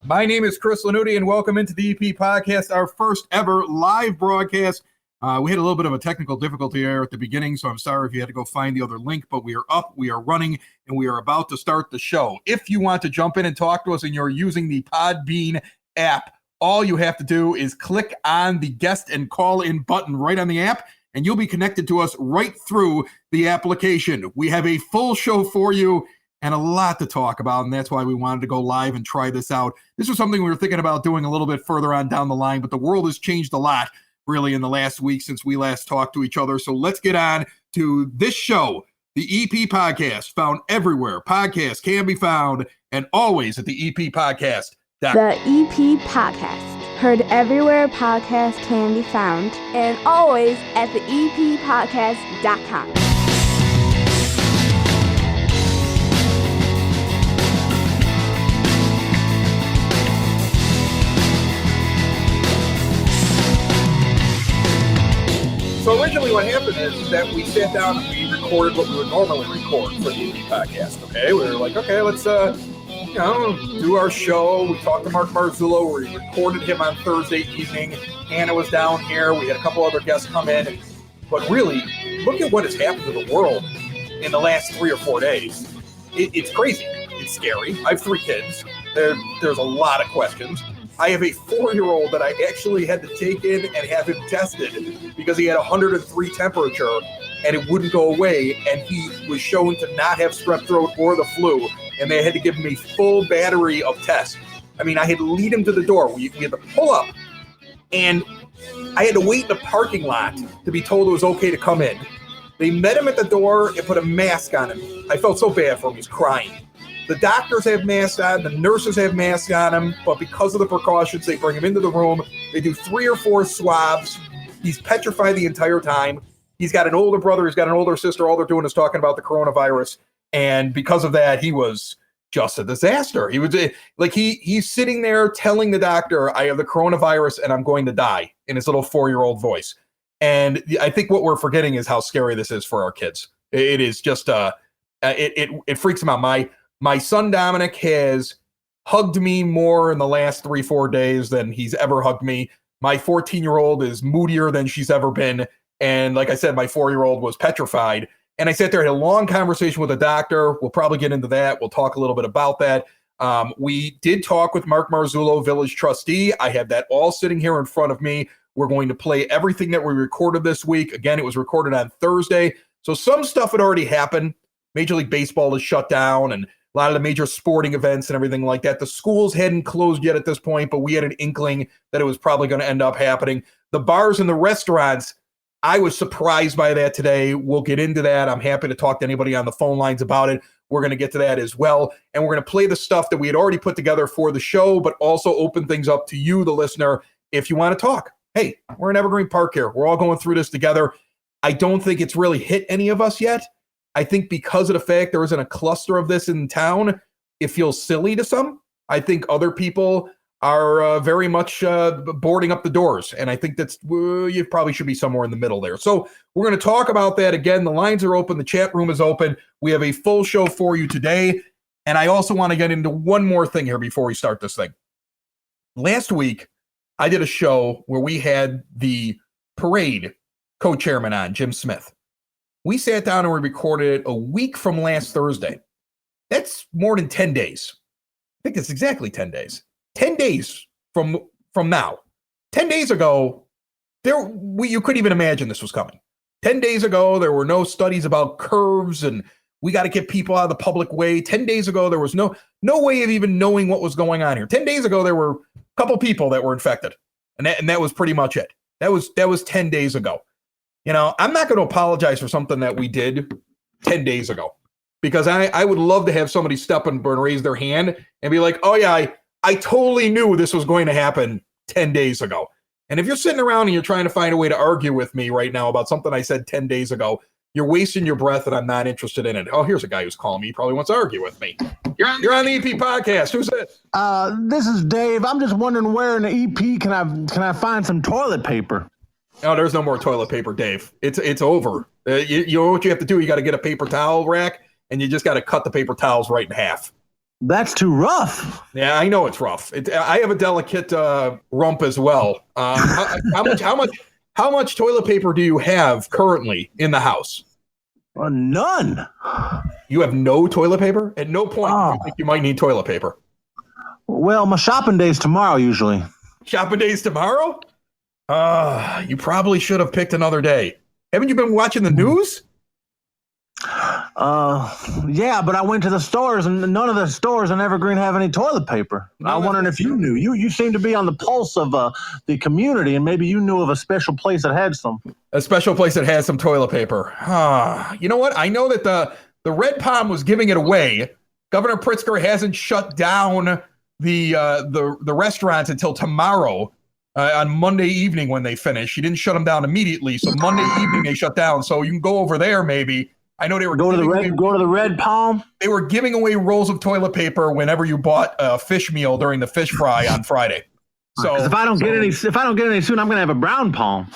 My name is Chris Lanuti, and welcome into the EP Podcast, our first ever live broadcast. We had a little bit of a technical difficulty there at the beginning, so I'm sorry if you had to go find the other link, but we are up, we are running, and we are about to start the show. If you want to jump in and talk to us and you're using the Podbean app, all you have to do is click on the guest and call in button right on the app, and you'll be connected to us right through the application. We have a full show for you and a lot to talk about, and that's why we wanted to go live and try this out. This was something we were thinking about doing a little bit further on down the line, but the world has changed a lot really in the last week since we last talked to each other. So let's get on to this show, the EP Podcast, found everywhere podcasts can be found, and always at the EP Podcast. The EP Podcast, heard everywhere podcasts can be found, and always at the eppodcast.com. So originally what happened is that we sat down and we recorded what we would normally record for the EP Podcast, okay? We were like, okay, let's do our show. We talked to Mark Marzullo. We recorded him on Thursday evening. Hannah was down here. We had a couple other guests come in. But really, look at what has happened to the world in the last 3 or 4 days. It's crazy. It's scary. I have 3 kids. There's a lot of questions. I have a 4-year-old that I actually had to take in and have him tested because he had 103 temperature and it wouldn't go away, and he was shown to not have strep throat or the flu, and they had to give him a full battery of tests. I mean, I had to lead him to the door. We had to pull up, and I had to wait in the parking lot to be told it was okay to come in. They met him at the door and put a mask on him. I felt so bad for him. He was crying. The doctors have masks on, the nurses have masks on him, but because of the precautions, they bring him into the room. They do 3 or 4 swabs. He's petrified the entire time. He's got an older brother. He's got an older sister. All they're doing is talking about the coronavirus. And because of that, he was just a disaster. He was like, he's sitting there telling the doctor, I have the coronavirus and I'm going to die, in his little 4-year-old voice. And I think what we're forgetting is how scary this is for our kids. It is just, it freaks him out. My son Dominic has hugged me more in the last 3-4 days than he's ever hugged me. My 14-year-old is moodier than she's ever been. And like I said, my 4-year-old was petrified. And I sat there and had a long conversation with a doctor. We'll probably get into that. We'll talk a little bit about that. We did talk with Mark Marzullo, Village Trustee. I have that all sitting here in front of me. We're going to play everything that we recorded this week. Again, it was recorded on Thursday. So some stuff had already happened. Major League Baseball is shut down, and a lot of the major sporting events and everything like that. The schools hadn't closed yet at this point, but we had an inkling that it was probably going to end up happening. The bars and the restaurants, I was surprised by that today. We'll get into that. I'm happy to talk to anybody on the phone lines about it. We're going to get to that as well. And we're going to play the stuff that we had already put together for the show, but also open things up to you, the listener, if you want to talk. Hey, we're in Evergreen Park here. We're all going through this together. I don't think it's really hit any of us yet. I think because of the fact there isn't a cluster of this in town, it feels silly to some. I think other people are very much boarding up the doors. And I think you probably should be somewhere in the middle there. So we're going to talk about that again. The lines are open. The chat room is open. We have a full show for you today. And I also want to get into one more thing here before we start this thing. Last week, I did a show where we had the parade co-chairman on, Jim Smith. We sat down and we recorded it a week from last Thursday. That's more than 10 days. I think it's exactly 10 days. 10 days from now. 10 days ago, you couldn't even imagine this was coming. 10 days ago, there were no studies about curves and we got to get people out of the public way. 10 days ago, there was no way of even knowing what was going on here. 10 days ago, there were a couple people that were infected. And that was pretty much it. That was 10 days ago. You know, I'm not going to apologize for something that we did 10 days ago, because I would love to have somebody step up and raise their hand and be like, oh yeah, I totally knew this was going to happen 10 days ago. And if you're sitting around and you're trying to find a way to argue with me right now about something I said 10 days ago, you're wasting your breath and I'm not interested in it. Oh, here's a guy who's calling me. He probably wants to argue with me. You're on the EP Podcast. Who's this? This is Dave. I'm just wondering where in the EP can I find some toilet paper? Oh, there's no more toilet paper, Dave. It's over. You know what you have to do? You got to get a paper towel rack, and you just got to cut the paper towels right in half. That's too rough. Yeah, I know it's rough. I have a delicate rump as well. How much toilet paper do you have currently in the house? None. You have no toilet paper? At no point do you think you might need toilet paper. Well, my shopping day's tomorrow usually. Shopping day's tomorrow? You probably should have picked another day. Haven't you been watching the news? Yeah, but I went to the stores and none of the stores in Evergreen have any toilet paper. I'm wondering if you knew. You seem to be on the pulse of the community, and maybe you knew of a special place that had some. A special place that has some toilet paper. You know what? I know that the Red Palm was giving it away. Governor Pritzker hasn't shut down the restaurants until tomorrow. On Monday evening when they finish. He didn't shut them down immediately, so Monday evening they shut down. So you can go over there maybe. I know they were go to the Red Palm. They were giving away rolls of toilet paper whenever you bought a fish meal during the fish fry on Friday. So if I don't get any soon, I'm gonna have a brown palm.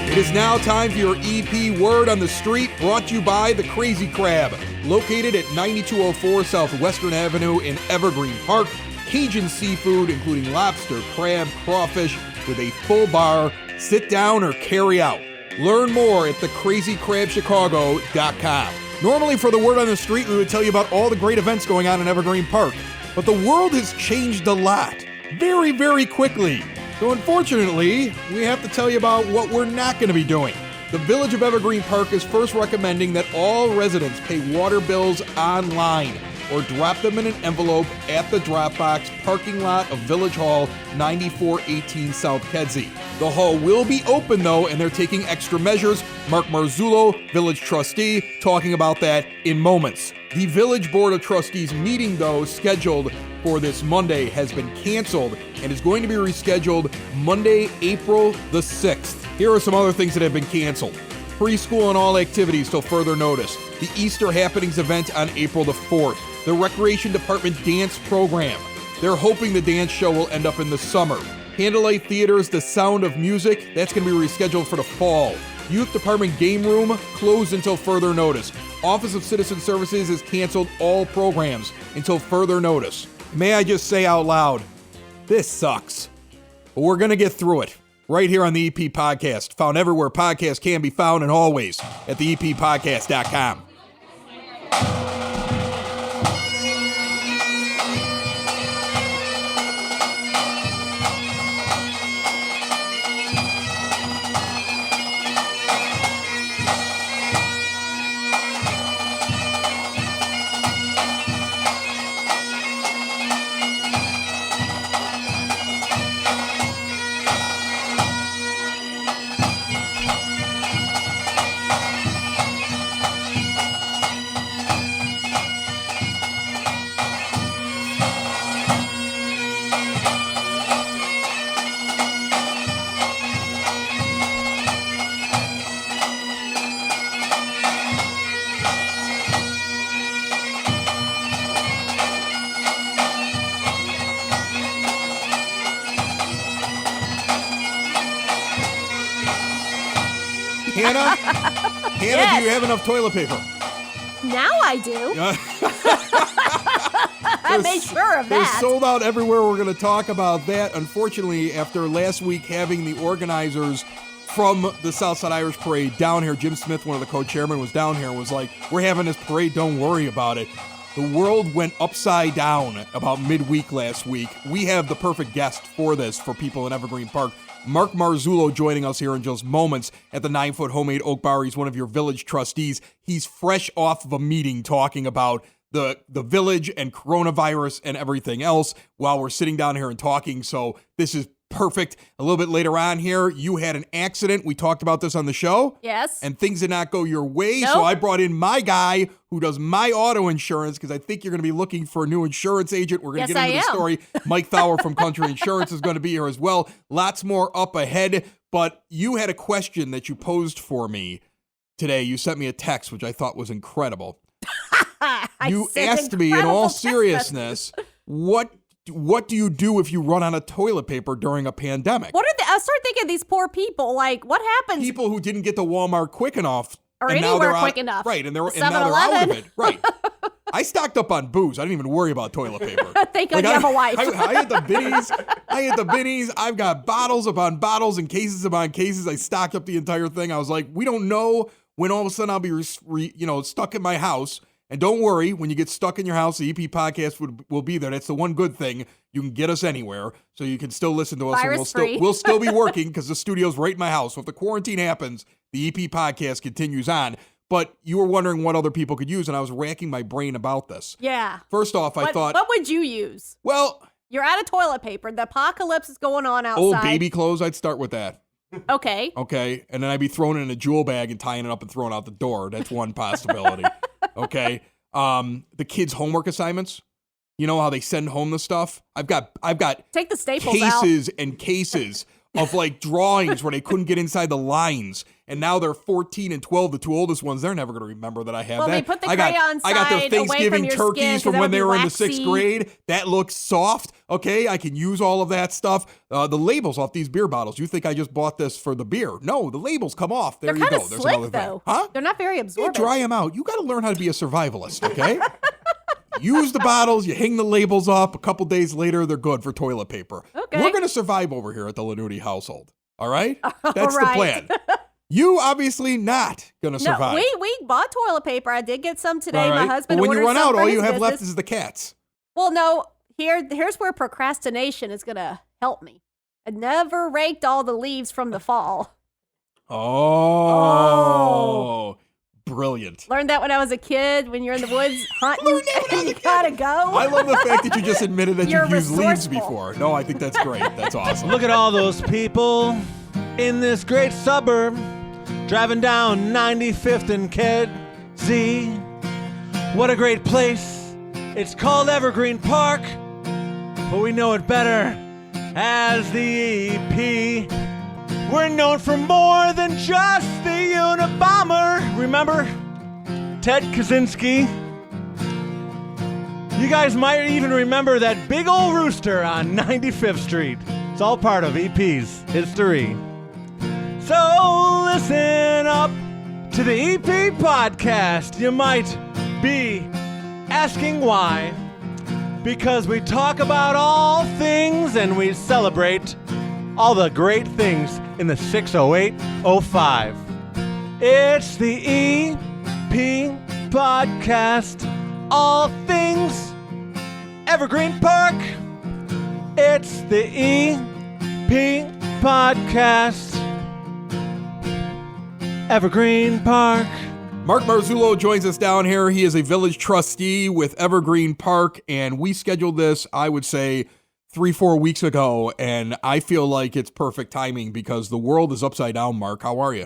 It is now time for your EP Word on the Street, brought to you by The Crazy Crab, located at 9204 Southwestern Avenue in Evergreen Park. Cajun seafood, including lobster, crab, crawfish, with a full bar, sit down or carry out. Learn more at thecrazycrabchicago.com. Normally for the Word on the Street, we would tell you about all the great events going on in Evergreen Park, but the world has changed a lot, very, very quickly. So unfortunately, we have to tell you about what we're not going to be doing. The Village of Evergreen Park is first recommending that all residents pay water bills online or drop them in an envelope at the Dropbox parking lot of Village Hall, 9418 South Kedzie. The hall will be open though, and they're taking extra measures. Mark Marzullo, Village Trustee, talking about that in moments. The Village Board of Trustees meeting though, scheduled for this Monday, has been canceled and is going to be rescheduled Monday, April the 6th. Here are some other things that have been canceled. Preschool and all activities till further notice. The Easter Happenings event on April the 4th. The Recreation Department dance program. They're hoping the dance show will end up in the summer. Candlelight Theater's The Sound of Music, that's going to be rescheduled for the fall. Youth Department Game Room closed until further notice. Office of Citizen Services has canceled all programs until further notice. May I just say out loud, this sucks. But we're going to get through it. Right here on the EP Podcast. Found everywhere podcasts can be found, and always at theeppodcast.com. Hannah, Yes. Do you have enough toilet paper? Now I do. I made sure of They're that. sold out everywhere. We're going to talk about that. Unfortunately, after last week having the organizers from the Southside Irish Parade down here, Jim Smith, one of the co-chairmen, was down here and was like, we're having this parade, don't worry about it. The world went upside down about midweek last week. We have the perfect guest for this for people in Evergreen Park. Mark Marzullo joining us here in just moments at the 9-foot homemade oak bar. He's one of your village trustees. He's fresh off of a meeting talking about the village and coronavirus and everything else while we're sitting down here and talking. So this is perfect. A little bit later on here, you had an accident. We talked about this on the show. Yes. And things did not go your way. Nope. So I brought in my guy who does my auto insurance because I think you're going to be looking for a new insurance agent. We're going to get into the story. Mike Thauer from Country Insurance is going to be here as well. Lots more up ahead. But you had a question that you posed for me today. You sent me a text, which I thought was incredible. You asked me in all seriousness, what what do you do if you run out of toilet paper during a pandemic? I start thinking these poor people, like, what happens? People who didn't get to Walmart quick enough. Or and anywhere now they're quick out, enough. Right, and now they're out of it. Right. I stocked up on booze. I didn't even worry about toilet paper. Thank God you have a wife. I had the binnies. I've got bottles upon bottles and cases upon cases. I stocked up the entire thing. I was like, we don't know when all of a sudden I'll be, stuck in my house. And don't worry, when you get stuck in your house, the EP podcast will be there. That's the one good thing. You can get us anywhere, so you can still listen to us. Virus-free. And we'll still be working because the studio's right in my house. So if the quarantine happens, the EP podcast continues on. But you were wondering what other people could use, and I was racking my brain about this. Yeah. First off, I thought... What would you use? Well... You're out of toilet paper. The apocalypse is going on outside. Old baby clothes, I'd start with that. Okay. Okay. And then I'd be throwing it in a jewel bag and tying it up and throwing it out the door. That's one possibility. Okay. The kids' homework assignments. You know how they send home the stuff? I've got take the staples cases out. and cases of like drawings where they couldn't get inside the lines. And now they're 14 and 12, the two oldest ones. They're never going to remember that I have that. They put the I crayon got their side Thanksgiving away from your turkeys skin, from when they were in the waxy. 6th grade. That looks soft. Okay, I can use all of that stuff. The labels off these beer bottles. You think I just bought this for the beer? No, the labels come off. There They're you kind go. of There's slick, another though. thing. Huh? They're not very You absorbent. dry them out. You got to learn how to be a survivalist, okay? Use the bottles, you hang the labels up. A couple days later, they're good for toilet paper. Okay. We're going to survive over here at the Lanuti household. All right? That's right. the plan. You obviously not going to survive. No, we bought toilet paper. I did get some today. All right. My husband But when you ordered run some out, for all his you have left business. is the cats. Well, no. Here's where procrastination is going to help me. I never raked all the leaves from the fall. Oh. Brilliant. Learned that when I was a kid. When you're in the woods hunting, and you gotta go. I love the fact that you just admitted that You're you've used leaves resourceful. before. No, I think that's great. That's awesome. Look at all those people in this great suburb driving down 95th and Kedzie. What a great place. It's called Evergreen Park, but we know it better as the EP. We're known for more than just the Unabomber. Remember Ted Kaczynski? You guys might even remember that big old rooster on 95th Street. It's all part of EP's history. So listen up to the EP podcast. You might be asking why. Because we talk about all things and we celebrate all the great things in the 60805. It's the EP podcast. All things Evergreen Park. It's the EP podcast. Evergreen Park. Mark Marzullo joins us down here. He is a village trustee with Evergreen Park, and we scheduled this, I would say, 3-4 weeks ago, and I feel like it's perfect timing because the world is upside down. Mark, how are you?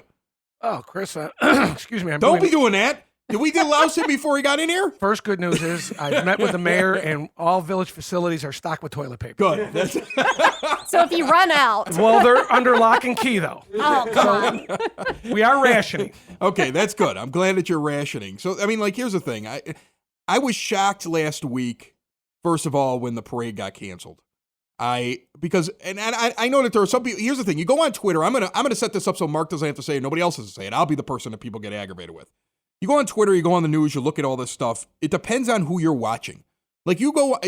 Oh, Chris, excuse me. Don't be doing that. Did we delouse him before he got in here? First good news is I met with the mayor, and all village facilities are stocked with toilet paper. Good. So if you run out. Well, they're under lock and key, though. Oh, come on. We are rationing. Okay, that's good. I'm glad that you're rationing. So, I mean, like, here's the thing. I was shocked last week, first of all, when the parade got canceled. I know that there are some people. Here's the thing: you go on Twitter. I'm gonna set this up so Mark doesn't have to say it. Nobody else has to say it. I'll be the person that people get aggravated with. You go on Twitter, you go on the news, you look at all this stuff. It depends on who you're watching. Like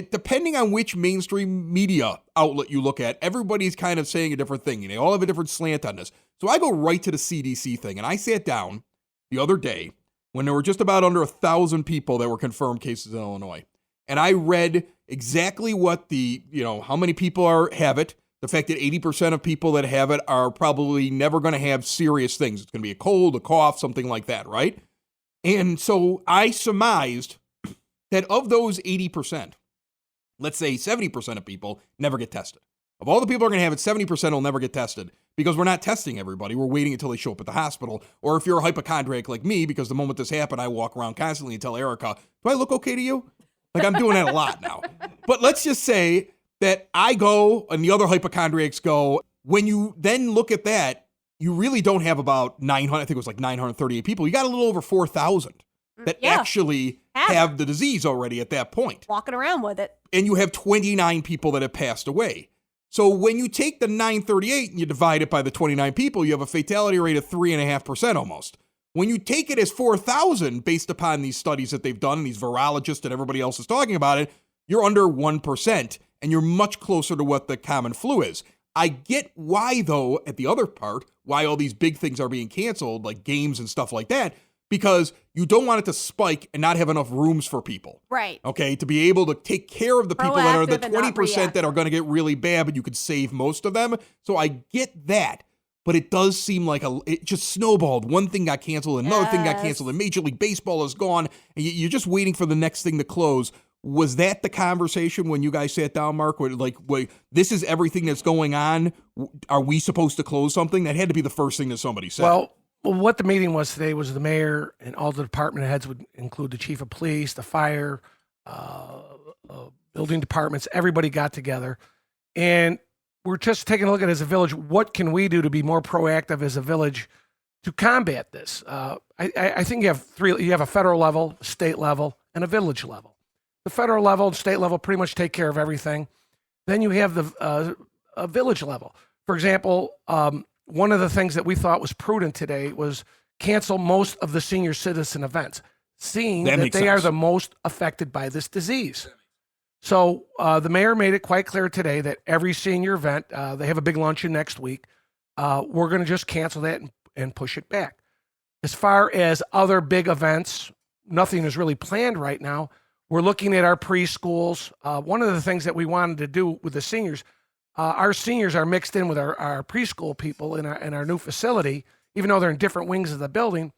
depending on which mainstream media outlet you look at, everybody's kind of saying a different thing. They all have a different slant on this. So I go right to the CDC thing, and I sat down the other day when there were just about under 1,000 people that were confirmed cases in Illinois. And I read exactly what how many people have it. The fact that 80% of people that have it are probably never going to have serious things. It's going to be a cold, a cough, something like that, right? And so I surmised that of those 80%, let's say 70% of people never get tested. Of all the people who are going to have it, 70% will never get tested because we're not testing everybody. We're waiting until they show up at the hospital. Or if you're a hypochondriac like me, because the moment this happened, I walk around constantly and tell Erica, do I look okay to you? Like I'm doing that a lot now. But let's just say that I go and the other hypochondriacs go. When you then look at that, you really don't have about 900, I think it was like 938 people. You got a little over 4,000 that actually have the disease already at that point. Walking around with it. And you have 29 people that have passed away. So when you take the 938 and you divide it by the 29 people, you have a fatality rate of 3.5% almost. When you take it as 4,000, based upon these studies that they've done, these virologists and everybody else is talking about it, you're under 1%, and you're much closer to what the common flu is. I get why, though, at the other part, why all these big things are being canceled, like games and stuff like that, because you don't want it to spike and not have enough rooms for people. Right. Okay, to be able to take care of the people that are the Proactive and not 20% that are going to get really bad, but you could save most of them. So I get that. But it does seem like it just snowballed. One thing got canceled, another thing got canceled, and Major League Baseball is gone, and you're just waiting for the next thing to close. Was that the conversation when you guys sat down, Mark? Wait, this is everything that's going on. Are we supposed to close something? That had to be the first thing that somebody said. Well, what the meeting was today was the mayor and all the department heads would include the chief of police, the fire, building departments. Everybody got together, and we're just taking a look at it as a village. What can we do to be more proactive as a village to combat this? I think you have three. You have a federal level, state level, and a village level. The federal level and state level pretty much take care of everything. Then you have the a village level. For example, one of the things that we thought was prudent today was cancel most of the senior citizen events, seeing that they are the most affected by this disease. So the mayor made it quite clear today that every senior event, they have a big luncheon next week, we're going to just cancel that and push it back. As far as other big events, nothing is really planned right now. We're looking at our preschools. One of the things that we wanted to do with the seniors, our seniors are mixed in with our preschool people in our new facility, even though they're in different wings of the building.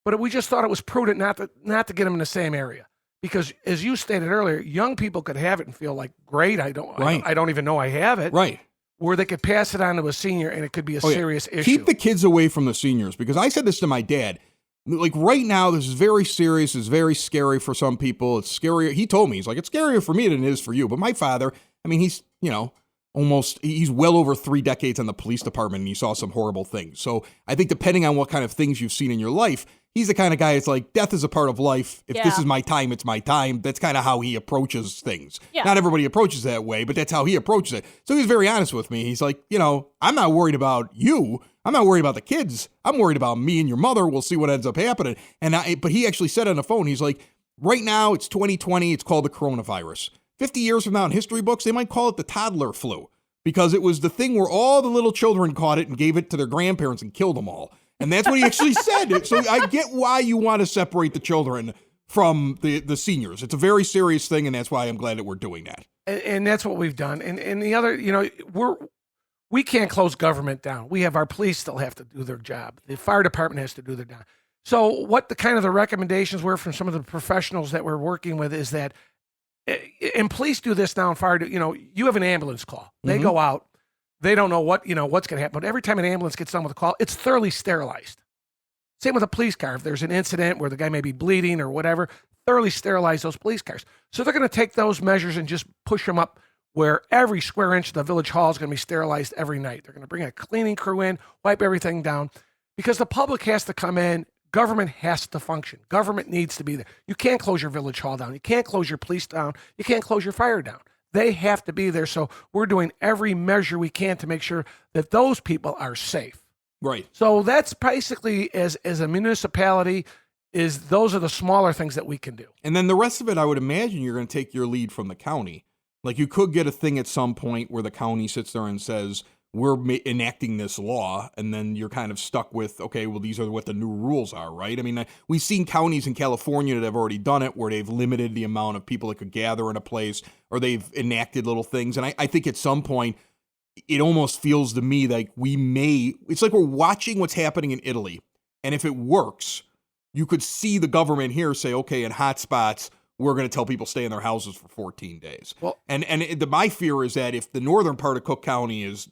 But we just thought it was prudent not to get them in the same area. Because as you stated earlier, young people could have it and feel like, great, I don't even know I have it. Right. Where they could pass it on to a senior and it could be a serious issue. Keep the kids away from the seniors, because I said this to my dad. Like right now, this is very serious. It's very scary for some people. It's scarier. He told me, he's like, it's scarier for me than it is for you. But my father, I mean, he's, he's well over 3 decades on the police department, and he saw some horrible things. So I think depending on what kind of things you've seen in your life, he's the kind of guy that's like, death is a part of life. If this is my time, it's my time. That's kind of how he approaches things. Yeah. Not everybody approaches that way, but that's how he approaches it. So he was very honest with me. He's like, I'm not worried about you. I'm not worried about the kids. I'm worried about me and your mother. We'll see what ends up happening. But he actually said on the phone, he's like, right now it's 2020. It's called the coronavirus. 50 years from now in history books, they might call it the toddler flu, because it was the thing where all the little children caught it and gave it to their grandparents and killed them all. And that's what he actually said. So I get why you want to separate the children from the seniors. It's a very serious thing, and that's why I'm glad that we're doing that. And that's what we've done. And the other, we can't close government down. We have our police still have to do their job. The fire department has to do their job. So what the recommendations were from some of the professionals that we're working with is that, and police do this now, and fire, you have an ambulance call. They go out. They don't know what's going to happen. But every time an ambulance gets done with a call, it's thoroughly sterilized. Same with a police car. If there's an incident where the guy may be bleeding or whatever, thoroughly sterilize those police cars. So they're going to take those measures and just push them up where every square inch of the village hall is going to be sterilized every night. They're going to bring a cleaning crew in, wipe everything down, because the public has to come in. Government has to function. Government needs to be there. You can't close your village hall down. You can't close your police down. You can't close your fire down. They have to be there. So we're doing every measure we can to make sure that those people are safe. Right. So that's basically, as a municipality, those are the smaller things that we can do. And then the rest of it, I would imagine you're going to take your lead from the county. Like you could get a thing at some point where the county sits there and says, we're enacting this law, and then you're kind of stuck with, okay, well, these are what the new rules are, right? I mean, we've seen counties in California that have already done it, where they've limited the amount of people that could gather in a place, or they've enacted little things. And I think at some point, it almost feels to me like it's like we're watching what's happening in Italy. And if it works, you could see the government here say, okay, in hot spots, we're going to tell people stay in their houses for 14 days. Well, my fear is that if the northern part of Cook County is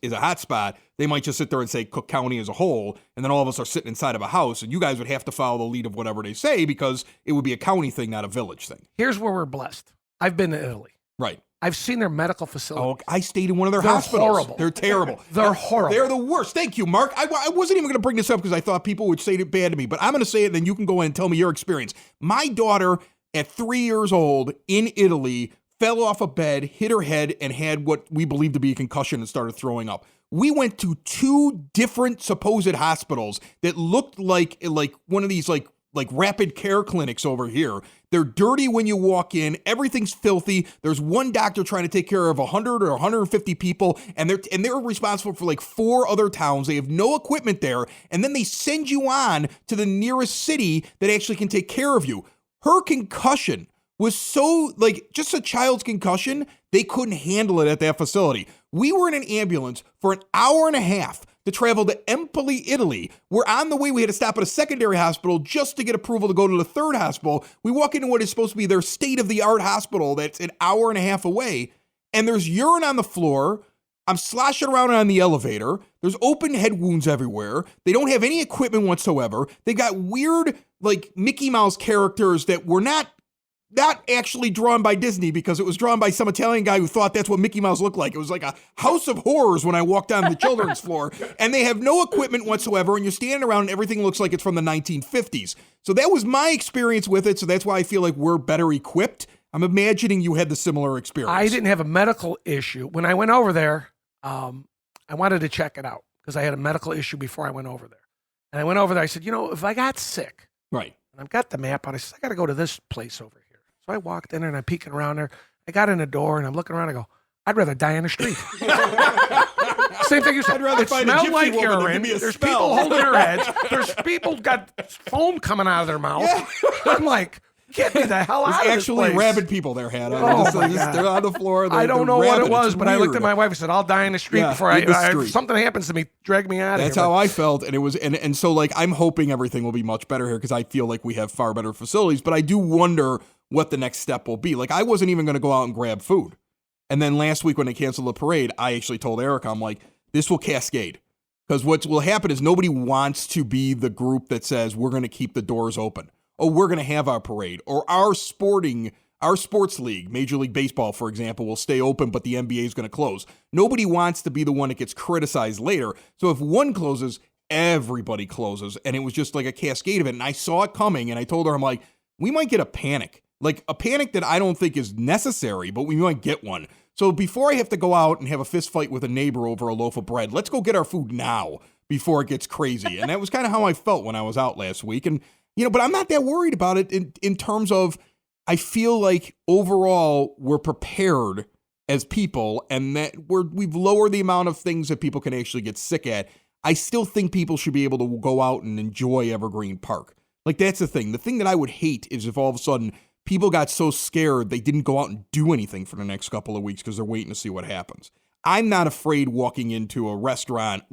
a hot spot, they might just sit there and say Cook County as a whole, and then all of us are sitting inside of a house, and you guys would have to follow the lead of whatever they say, because it would be a county thing, not a village thing. Here's where we're blessed. I've been to Italy. Right. I've seen their medical facilities. Oh, I stayed in one of their hospitals. Horrible. They're terrible. They're horrible. They're the worst. Thank you, Mark. I wasn't even going to bring this up because I thought people would say it bad to me, but I'm going to say it, and then you can go in and tell me your experience. My daughter at 3 years old in Italy, fell off a bed, hit her head, and had what we believe to be a concussion and started throwing up. We went to 2 different supposed hospitals that looked like one of these like rapid care clinics over here. They're dirty when you walk in. Everything's filthy. There's one doctor trying to take care of 100 or 150 people, and they're responsible for like 4 other towns. They have no equipment there, and then they send you on to the nearest city that actually can take care of you. Her concussion was so, like, just a child's concussion, they couldn't handle it at that facility. We were in an ambulance for an hour and a half to travel to Empoli, Italy. We're on the way. We had to stop at a secondary hospital just to get approval to go to the third hospital. We walk into what is supposed to be their state-of-the-art hospital that's an hour and a half away, and there's urine on the floor. I'm sloshing around on the elevator. There's open head wounds everywhere. They don't have any equipment whatsoever. They got weird, like, Mickey Mouse characters that were not actually drawn by Disney, because it was drawn by some Italian guy who thought that's what Mickey Mouse looked like. It was like a house of horrors when I walked on the children's floor, and they have no equipment whatsoever, and you're standing around and everything looks like it's from the 1950s. So that was my experience with it, so that's why I feel like we're better equipped. I'm imagining you had the similar experience. I didn't have a medical issue. When I went over there, I wanted to check it out because I had a medical issue before I went over there. And I went over there, I said, if I got sick, right, and I've got the map on, I said, I got to go to this place over here. So I walked in there and I'm peeking around there. I got in the door and I'm looking around. I go, I'd rather die in the street. Same thing you said. I'd rather it find a smelled gypsy like woman than urine. give me a There's spell. people holding their heads. There's people got foam coming out of their mouth. Yeah. I'm like, get me the hell out of this actually place. rabid people there, Hannah. Oh, my God. They're on the floor. I don't know what it was, but I looked at my wife. wife and said, I'll die in the street Yeah, before in the if street. something happens to me, drag me out of here. That's how I felt, and it was, and so like I'm hoping everything will be much better here because I feel like we have far better facilities, but I do wonder what the next step will be. Like I wasn't even going to go out and grab food, and then last week when they canceled the parade, I actually told Erica, I'm like, this will cascade, because what will happen is nobody wants to be the group that says we're going to keep the doors open. Oh, we're going to have our parade, or our sports league, Major League Baseball, for example, will stay open, but the NBA is going to close. Nobody wants to be the one that gets criticized later. So if one closes, everybody closes. And it was just like a cascade of it. And I saw it coming, and I told her, I'm like, we might get a panic. Like a panic that I don't think is necessary, but we might get one. So before I have to go out and have a fist fight with a neighbor over a loaf of bread, let's go get our food now before it gets crazy. And that was kind of how I felt when I was out last week. And, but I'm not that worried about it in terms of, I feel like overall we're prepared as people, and that we've lowered the amount of things that people can actually get sick at. I still think people should be able to go out and enjoy Evergreen Park. Like that's the thing. The thing that I would hate is if all of a sudden people got so scared they didn't go out and do anything for the next couple of weeks because they're waiting to see what happens. I'm not afraid walking into a restaurant,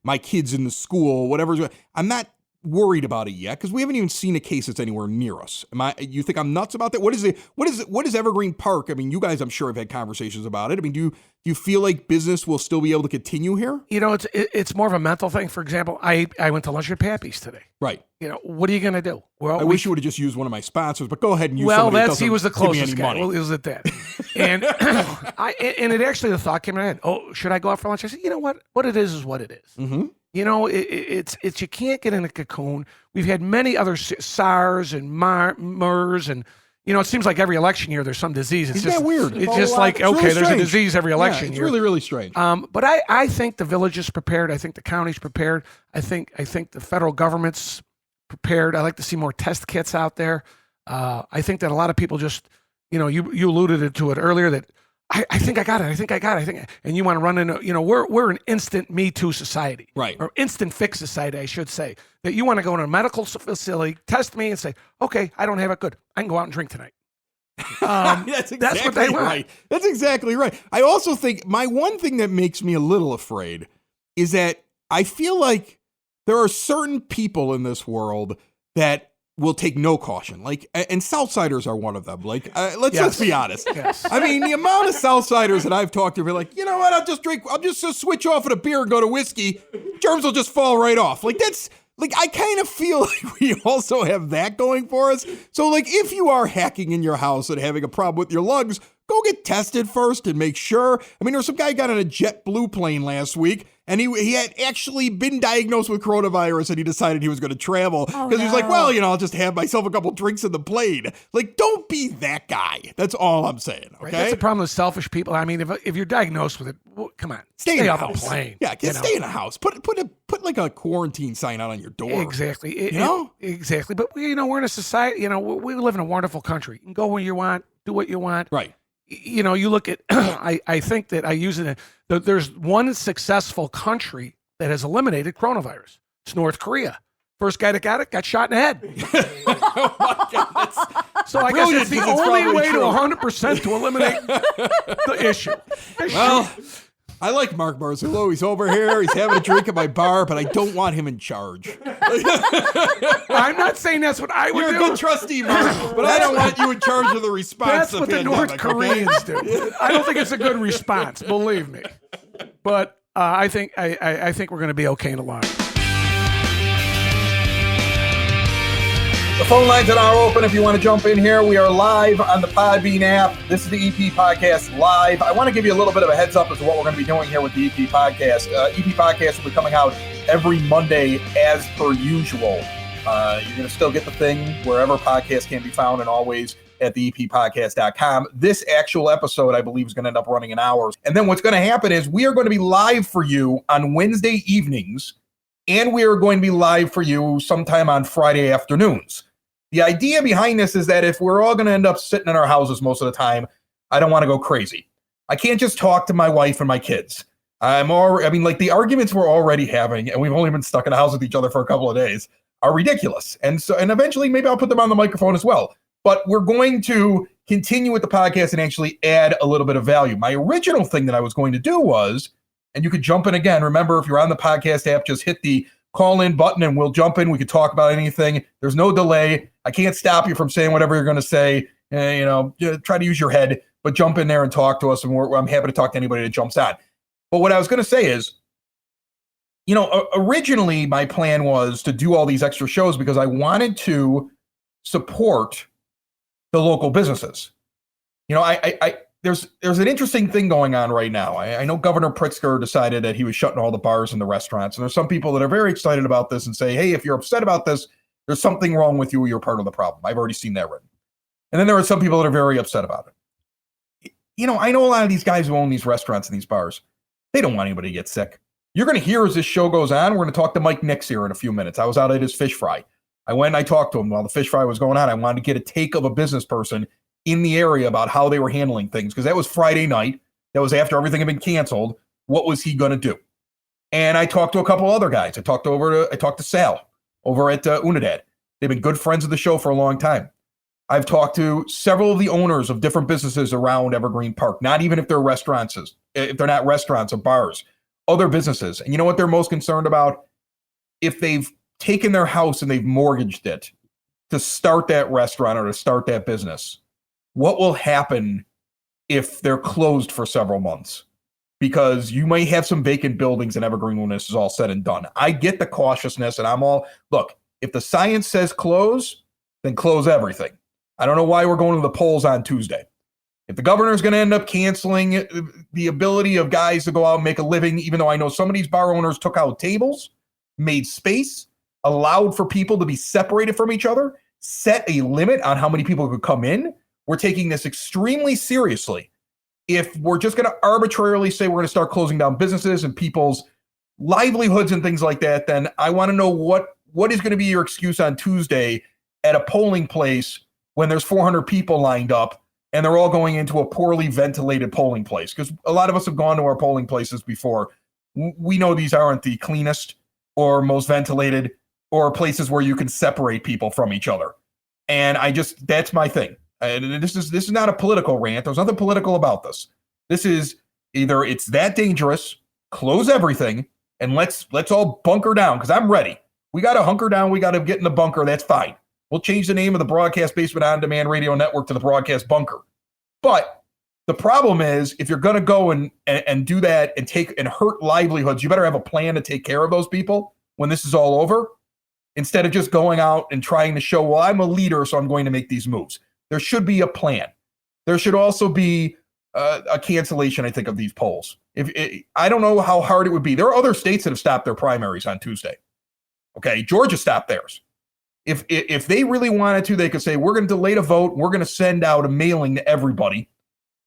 my kids in the school, whatever. I'm not worried about it yet because we haven't even seen a case that's anywhere near us. You think I'm nuts about that? What is Evergreen Park? I mean, you guys, I'm sure have had conversations about it. I mean, do you feel like business will still be able to continue here? It's more of a mental thing. For example, I went to lunch at Pappy's today. Right. What are you going to do? Well, I wish you would have just used one of my sponsors, but go ahead and use well, somebody that he was the doesn't give me closest any guy. money. Well, it was at that. And and it actually, the thought came in my head, oh, should I go out for lunch? I said, you know what? What it is what it is. Mm-hmm. It's you can't get in a cocoon. We've had many other SARS and MERS, and it seems like every election year there's some disease. It's Isn't just that weird? It's just like really there's a strange. disease every election It's year. really, really strange. But I think the village is prepared. I think the county's prepared. I think the federal government's prepared. I like to see more test kits out there. I think that a lot of people just, you alluded to it earlier that I think I got it. And you want to run into, we're an instant Me Too society. Right. Or instant fix society, I should say. That you want to go into a medical facility, test me and say, okay, I don't have it, good. I can go out and drink tonight. That's what they want. Right. That's exactly right. I also think my one thing that makes me a little afraid is that I feel like there are certain people in this world that will take no caution. Like, and Southsiders are one of them. Like, let's be honest. Yes. I mean, the amount of Southsiders that I've talked to be like, you know what? I'll just switch off of the beer and go to whiskey. Germs will just fall right off. Like like, I kind of feel like we also have that going for us. So, like, if you are hacking in your house and having a problem with your lugs, go get tested first and make sure. I mean, there was some guy got on a JetBlue plane last week, and he had actually been diagnosed with coronavirus, and he decided he was going to travel because he was like, well, I'll just have myself a couple drinks in the plane. Like, don't be that guy. That's all I'm saying, okay? Right, that's the problem with selfish people. I mean, if you're diagnosed with it, well, come on. Stay off in the the plane. Yeah, stay in the house. Put like a quarantine sign out on your door. Exactly. Exactly. But, we're in a society, we live in a wonderful country. You can go where you want, do what you want. Right. You look at, I think that I use it, there's one successful country that has eliminated coronavirus. It's North Korea. First guy that got it got shot in the head. Oh my God, so I guess it's the only way to 100% to eliminate the issue. Well, I like Mark Marzullo. He's over here. He's having a drink at my bar, but I don't want him in charge. I'm not saying that's what I would do. You're a good trustee, Mark, but I don't want you in charge of the response. That's to what the pandemic, North Koreans do. I don't think it's a good response, believe me. But I think we're going to be okay in the long run. The phone lines are now open if you want to jump in here. We are live on the Podbean app. This is the EP Podcast Live. I want to give you a little bit of a heads up as to what we're going to be doing here with the EP Podcast. EP Podcast will be coming out every Monday as per usual. You're going to still get the thing wherever podcasts can be found and always at the eppodcast.com. This actual episode, I believe, is going to end up running an hour. And then what's going to happen is we are going to be live for you on Wednesday evenings, and we are going to be live for you sometime on Friday afternoons. The idea behind this is that if we're all going to end up sitting in our houses most of the time, I don't want to go crazy. I can't just talk to my wife and my kids. The arguments we're already having, and we've only been stuck in a house with each other for a couple of days, are ridiculous. And eventually maybe I'll put them on the microphone as well. But we're going to continue with the podcast and actually add a little bit of value. My original thing that I was going to do was, and you could jump in again. Remember, if you're on the podcast app, just hit the call in button and we'll jump in. We could talk about anything. There's no delay. I can't stop you from saying whatever you're going to say. Try to use your head, but jump in there and talk to us. And I'm happy to talk to anybody that jumps on. But what I was going to say is, originally my plan was to do all these extra shows because I wanted to support the local businesses. There's an interesting thing going on right now. I know Governor Pritzker decided that he was shutting all the bars and the restaurants. And there's some people that are very excited about this and say, hey, if you're upset about this, there's something wrong with you. You're part of the problem. I've already seen that written. And then there are some people that are very upset about it. I know a lot of these guys who own these restaurants and these bars. They don't want anybody to get sick. You're going to hear as this show goes on, we're going to talk to Mike Nix here in a few minutes. I was out at his fish fry. I went and I talked to him while the fish fry was going on. I wanted to get a take of a business person in the area about how they were handling things, because that was Friday night. That was after everything had been canceled. What was he going to do? And I talked to a couple other guys. I talked to Sal over at Unidad. They've been good friends of the show for a long time. I've talked to several of the owners of different businesses around Evergreen Park, not even if they're restaurants, if they're not restaurants or bars, other businesses. And you know what they're most concerned about? If they've taken their house and they've mortgaged it to start that restaurant or to start that business, what will happen if they're closed for several months? Because you may have some vacant buildings in Evergreen when this is all said and done. I get the cautiousness, and look, if the science says close, then close everything. I don't know why we're going to the polls on Tuesday. If the governor's going to end up canceling the ability of guys to go out and make a living, even though I know some of these bar owners took out tables, made space, allowed for people to be separated from each other, set a limit on how many people could come in, we're taking this extremely seriously. If we're just going to arbitrarily say we're going to start closing down businesses and people's livelihoods and things like that, then I want to know what is going to be your excuse on Tuesday at a polling place when there's 400 people lined up and they're all going into a poorly ventilated polling place. Because a lot of us have gone to our polling places before. We know these aren't the cleanest or most ventilated or places where you can separate people from each other. And that's my thing. And this is not a political rant. There's nothing political about this. This is either it's that dangerous, close everything, and let's all bunker down, because I'm ready. We got to hunker down. We got to get in the bunker. That's fine. We'll change the name of the Broadcast Basement On Demand Radio Network to the Broadcast Bunker. But the problem is, if you're going to go and do that and take and hurt livelihoods, you better have a plan to take care of those people when this is all over. instead of just going out and trying to show, well, I'm a leader, so I'm going to make these moves. There should be a plan. There should also be a cancellation, I think, of these polls. I don't know how hard it would be. There are other states that have stopped their primaries on Tuesday. Okay, Georgia stopped theirs. If they really wanted to, they could say, we're going to delay the vote. We're going to send out a mailing to everybody.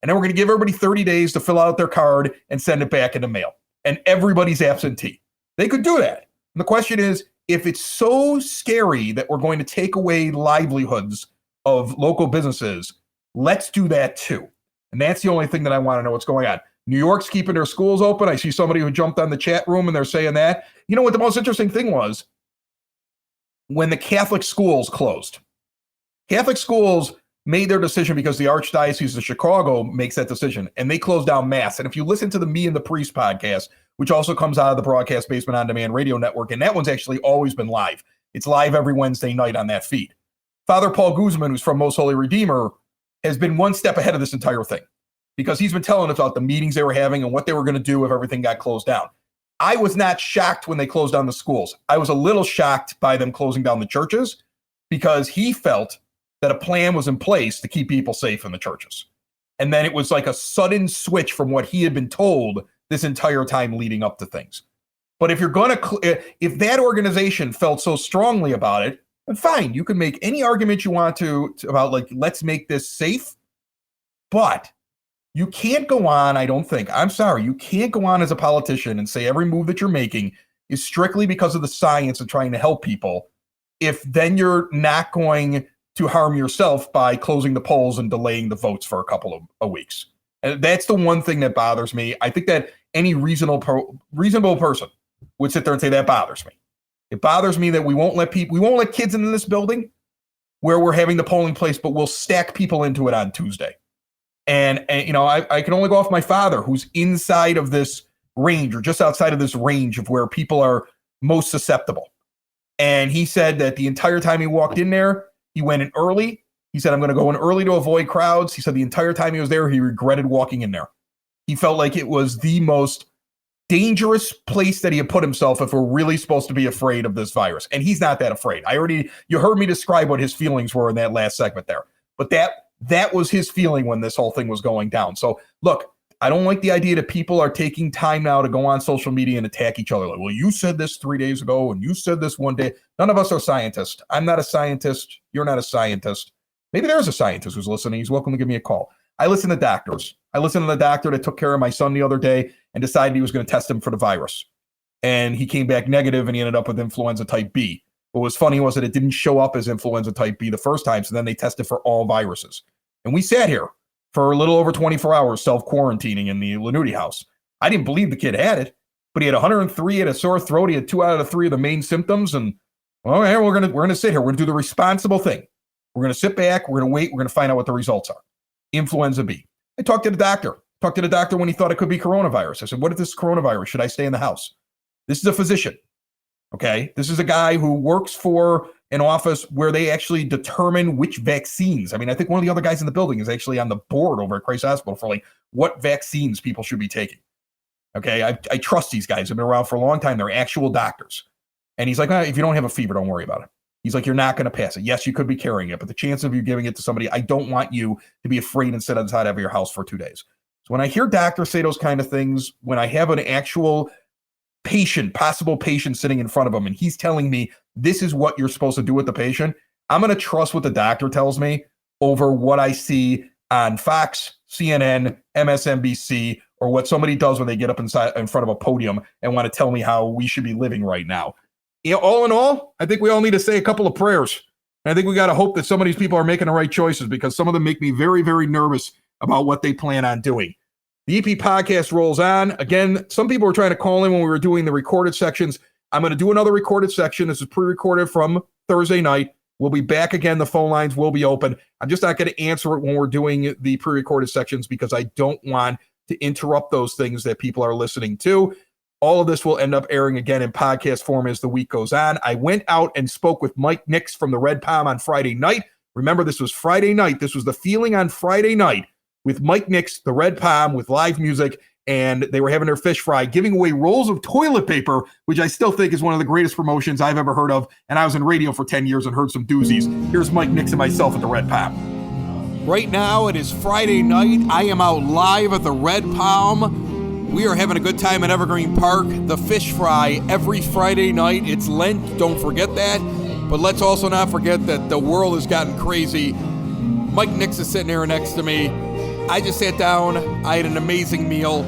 And then we're going to give everybody 30 days to fill out their card and send it back in the mail. And everybody's absentee. They could do that. And the question is, if it's so scary that we're going to take away livelihoods of local businesses, let's do that too. And that's the only thing that I want to know what's going on. New York's keeping their schools open. I see somebody who jumped on the chat room and they're saying that. You know what the most interesting thing was? When the Catholic schools closed. Catholic schools made their decision because the Archdiocese of Chicago makes that decision, and they closed down Mass. And if you listen to the Me and the Priest podcast, which also comes out of the Broadcast Basement On Demand radio network, and that one's actually always been live. It's live every Wednesday night on that feed. Father Paul Guzman, who's from Most Holy Redeemer, has been one step ahead of this entire thing because he's been telling us about the meetings they were having and what they were going to do if everything got closed down. I was not shocked when they closed down the schools. I was a little shocked by them closing down the churches because he felt that a plan was in place to keep people safe in the churches. And then it was like a sudden switch from what he had been told this entire time leading up to things. But if you're going to, if that organization felt so strongly about it, then fine, you can make any argument you want to about like, let's make this safe. But you can't go on, I don't think, I'm sorry, you can't go on as a politician and say every move that you're making is strictly because of the science of trying to help people if then you're not going to harm yourself by closing the polls and delaying the votes for a couple of weeks. And that's the one thing that bothers me. I think that any reasonable person would sit there and say that bothers me. It bothers me that we won't let kids into this building where we're having the polling place, but we'll stack people into it on Tuesday. And you know, I can only go off my father, who's inside of this range or just outside of this range of where people are most susceptible. And he said that the entire time he walked in there, he went in early. He said, I'm going to go in early to avoid crowds. He said the entire time he was there, he regretted walking in there. He felt like it was the most dangerous place that he had put himself if we're really supposed to be afraid of this virus. And he's not that afraid. You heard me describe what his feelings were in that last segment there. But that was his feeling when this whole thing was going down. So look, I don't like the idea that people are taking time now to go on social media and attack each other. Like, well, you said this 3 days ago and you said this one day. None of us are scientists. I'm not a scientist. You're not a scientist. Maybe there's a scientist who's listening. He's welcome to give me a call. I listen to doctors. I listened to the doctor that took care of my son the other day and decided he was going to test him for the virus. And he came back negative and he ended up with influenza type B. What was funny was that it didn't show up as influenza type B the first time. So then they tested for all viruses. And we sat here for a little over 24 hours self-quarantining in the Lanuti house. I didn't believe the kid had it, but he had 103, he had a sore throat, he had 2 out of the 3 of the main symptoms, and all right, we're gonna sit here. We're gonna do the responsible thing. We're gonna sit back, we're gonna wait, we're gonna find out what the results are. Influenza B. I talked to the doctor when he thought it could be coronavirus. I said, what if this is coronavirus? Should I stay in the house? This is a physician. Okay. This is a guy who works for an office where they actually determine which vaccines. I mean, I think one of the other guys in the building is actually on the board over at Christ Hospital for like what vaccines people should be taking. Okay. I trust these guys. They've been around for a long time. They're actual doctors. And he's like, if you don't have a fever, don't worry about it. He's like, you're not going to pass it. Yes, you could be carrying it, but the chance of you giving it to somebody, I don't want you to be afraid and sit outside of your house for 2 days. So when I hear doctors say those kind of things, when I have an actual possible patient sitting in front of him, and he's telling me this is what you're supposed to do with the patient, I'm going to trust what the doctor tells me over what I see on Fox, CNN, MSNBC, or what somebody does when they get up in front of a podium and want to tell me how we should be living right now. You know, all in all, I think we all need to say a couple of prayers. And I think we got to hope that some of these people are making the right choices, because some of them make me very, very nervous about what they plan on doing. The EP podcast rolls on. Again, some people were trying to call in when we were doing the recorded sections. I'm going to do another recorded section. This is pre-recorded from Thursday night. We'll be back again. The phone lines will be open. I'm just not going to answer it when we're doing the pre-recorded sections because I don't want to interrupt those things that people are listening to. All of this will end up airing again in podcast form as the week goes on. I went out and spoke with Mike Nix from the Red Palm on Friday night. Remember, this was Friday night. This was the feeling on Friday night with Mike Nix, the Red Palm, with live music. and they were having their fish fry, giving away rolls of toilet paper, which I still think is one of the greatest promotions I've ever heard of. And I was in radio for 10 years and heard some doozies. Here's Mike Nix and myself at the Red Palm. Right now, it is Friday night. I am out live at the Red Palm. We are having a good time at Evergreen Park. The fish fry every Friday night. It's Lent, don't forget that. But let's also not forget that the world has gotten crazy. Mike Nix is sitting here next to me. I just sat down. I had an amazing meal.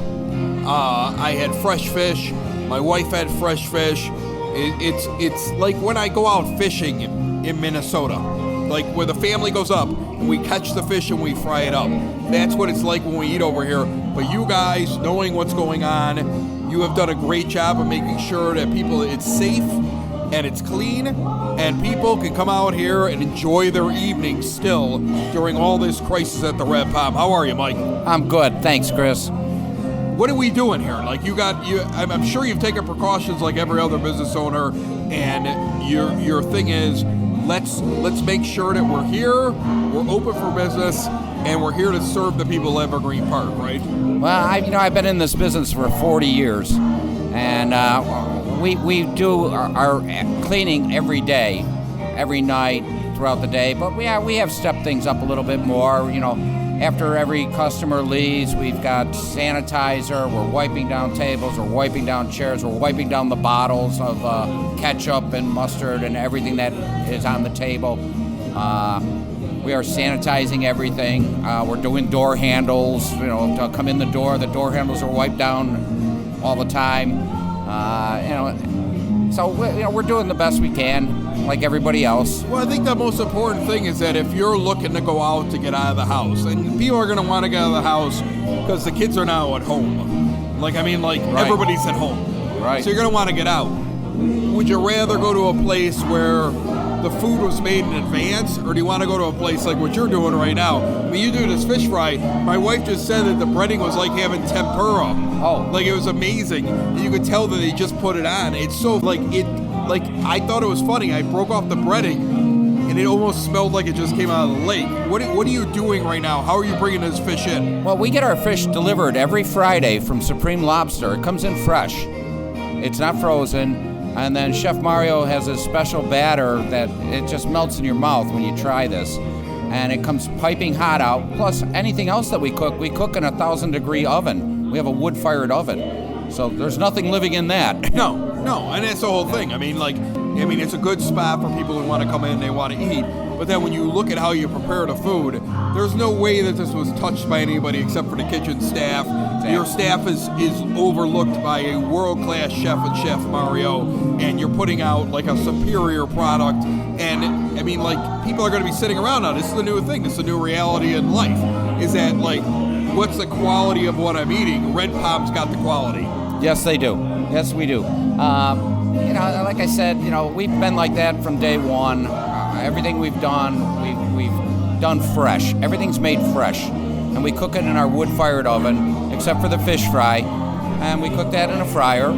I had fresh fish. My wife had fresh fish. It's like when I go out fishing in Minnesota, like where the family goes up and we catch the fish and we fry it up. That's what it's like when we eat over here. But you guys, knowing what's going on, you have done a great job of making sure that it's safe and it's clean, and people can come out here and enjoy their evening still during all this crisis at the Red Palm. How are you, Mike? I'm good, thanks, Chris. What are we doing here? Like I'm sure you've taken precautions like every other business owner, and your thing is let's make sure that we're here, we're open for business, and we're here to serve the people of Evergreen Park, right? Well, I've been in this business for 40 years, and we do our cleaning every day, every night, throughout the day. But we have stepped things up a little bit more. After every customer leaves, we've got sanitizer. We're wiping down tables. We're wiping down chairs. We're wiping down the bottles of ketchup and mustard and everything that is on the table. We are sanitizing everything. We're doing door handles. To come in the door handles are wiped down all the time. So we're doing the best we can, like everybody else. Well, I think the most important thing is that if you're looking to go out to get out of the house, and people are going to want to get out of the house because the kids are now at home. Right. Everybody's at home. Right. So you're going to want to get out. Would you rather go to a place where the food was made in advance, or do you want to go to a place like what you're doing right now? I mean, you do this fish fry. My wife just said that the breading was like having tempura. Oh. Like, it was amazing. You could tell that they just put it on. It's so, I thought it was funny. I broke off the breading, and it almost smelled like it just came out of the lake. What are you doing right now? How are you bringing this fish in? Well, we get our fish delivered every Friday from Supreme Lobster. It comes in fresh. It's not frozen. And then Chef Mario has a special batter that it just melts in your mouth when you try this. And it comes piping hot out. Plus, anything else that we cook in a 1,000-degree oven. We have a wood-fired oven. So there's nothing living in that. No, and that's the whole thing. I mean, it's a good spot for people who want to come in and they want to eat. But then when you look at how you prepare the food, there's no way that this was touched by anybody except for the kitchen staff. Exactly. Your staff is overlooked by a world-class chef and Chef Mario, and you're putting out like a superior product. And I mean, people are going to be sitting around now. This is the new thing. This is the new reality in life. Is that what's the quality of what I'm eating? Red Palm's got the quality. Yes, they do. Yes, we do. Like I said, we've been like that from day one. Everything we've done, we've done fresh. Everything's made fresh. And we cook it in our wood-fired oven, except for the fish fry. And we cook that in a fryer.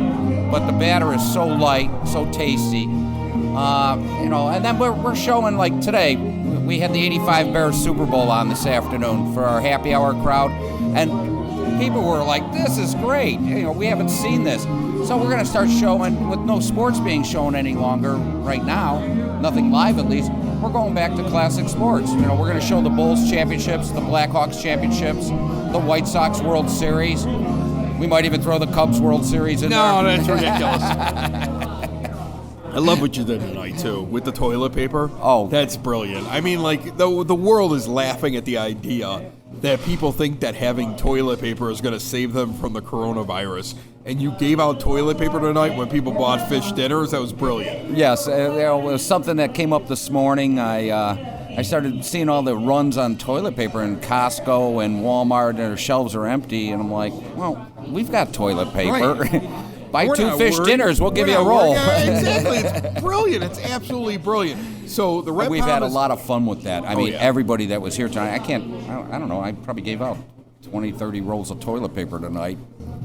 But the batter is so light, so tasty. And then we're showing, like today, we had the 85 Bears Super Bowl on this afternoon for our happy hour crowd. And people were like, this is great. We haven't seen this. So we're going to start showing, with no sports being shown any longer right now, nothing live at least, we're going back to classic sports. We're going to show the Bulls championships, the Blackhawks championships, the White Sox World Series. We might even throw the Cubs World Series in there. No, that's ridiculous. I love what you did tonight, too, with the toilet paper. Oh. That's brilliant. I mean, the world is laughing at the idea that people think that having toilet paper is going to save them from the coronavirus. And you gave out toilet paper tonight when people bought fish dinners. That was brilliant. Yes, it was something that came up this morning. I started seeing all the runs on toilet paper in Costco and Walmart, and their shelves are empty. And I'm like, well, we've got toilet paper. Right. Buy two fish dinners, we'll give you a roll. Yeah, exactly. It's brilliant. It's absolutely brilliant. So the Red We've Palm had a lot of fun with that. I mean, yeah. Everybody that was here tonight, I don't know, I probably gave out 20, 30 rolls of toilet paper tonight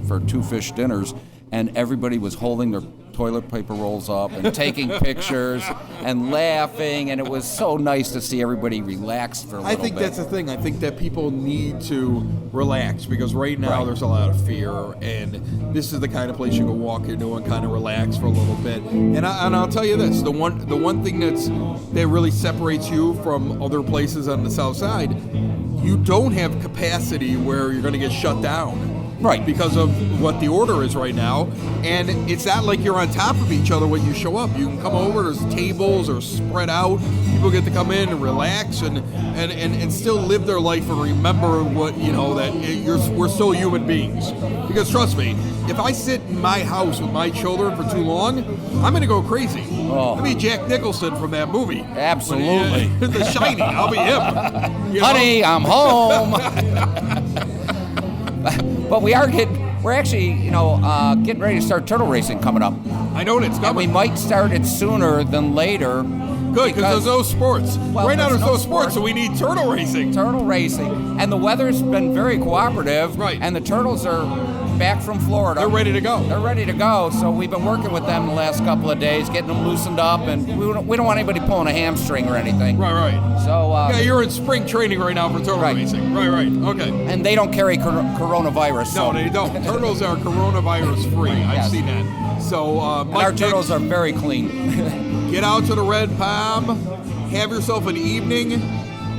for two fish dinners, and everybody was holding their toilet paper rolls up and taking pictures and laughing, and it was so nice to see everybody relax for a little bit. I think that's the thing. I think that people need to relax because right now there's a lot of fear, and this is the kind of place you can walk into and kind of relax for a little bit. And I'll tell you this: the one thing that really separates you from other places on the south side, you don't have capacity where you're going to get shut down. Right, because of what the order is right now. And it's not like you're on top of each other when you show up. You can come over, there's tables are spread out. People get to come in and relax and still live their life and remember what, we're still human beings. Because trust me, if I sit in my house with my children for too long, I'm going to go crazy. Oh. I'll be Jack Nicholson from that movie. Absolutely. The Shining, I'll be him. Honey, I'm home. But we're actually, getting ready to start turtle racing coming up. I know it's coming. And we might start it sooner than later. Good, because there's no sports. Well, right now there's no sports, so we need turtle racing. Turtle racing. And the weather's been very cooperative. Right. And the turtles are back from Florida. They're ready to go. They're ready to go. So we've been working with them the last couple of days, getting them loosened up, and we don't want anybody pulling a hamstring or anything. Right. So you're in spring training right now for turtle racing. Right. Okay. And they don't carry coronavirus. No, they don't. Turtles are coronavirus free. I've seen that. So our turtles are very clean. Get out to the Red Palm. Have yourself an evening.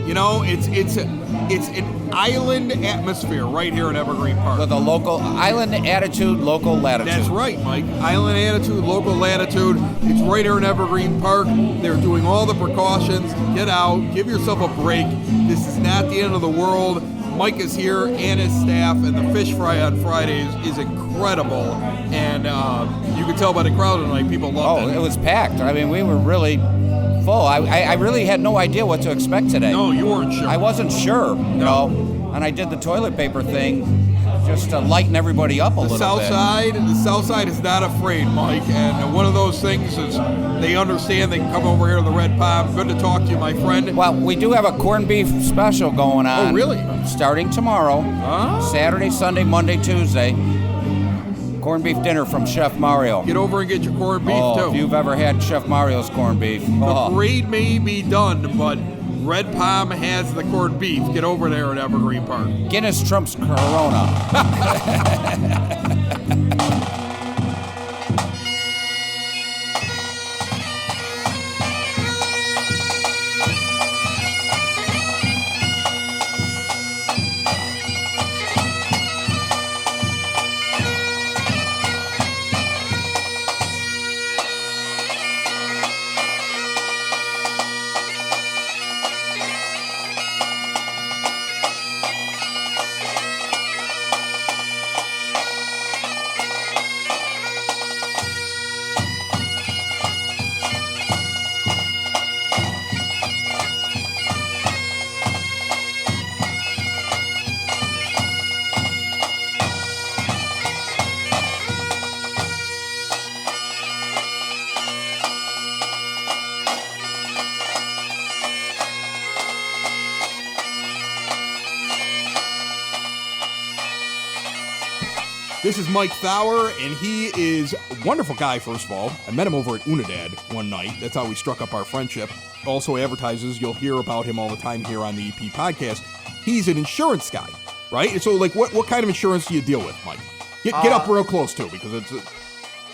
It's an island atmosphere right here in Evergreen Park. With a local island attitude, local latitude. That's right, Mike. Island attitude, local latitude. It's right here in Evergreen Park. They're doing all the precautions. Get out. Give yourself a break. This is not the end of the world. Mike is here and his staff, and the fish fry on Fridays is incredible. And you can tell by the crowd tonight, people loved it. It was packed. I mean, we were really full. I really had no idea what to expect today. No, you weren't sure. I wasn't sure, and I did the toilet paper thing just to lighten everybody up a little bit. The South Side is not afraid, Mike, and one of those things is they understand they can come over here to the Red Palm. Good to talk to you, my friend. Well, we do have a corned beef special going on. Oh, really? Starting tomorrow, Saturday, Sunday, Monday, Tuesday. Corned beef dinner from Chef Mario. Get over and get your corned beef, too. If you've ever had Chef Mario's corned beef. The parade may be done, but Red Palm has the corned beef. Get over there at Evergreen Park. Guinness trumps Corona. This is Mike Thauer, and he is a wonderful guy, first of all. I met him over at Unidad one night. That's how we struck up our friendship. Also advertises, you'll hear about him all the time here on the EP podcast. He's an insurance guy, right? And so, what kind of insurance do you deal with, Mike? Get up real close, too, because it's...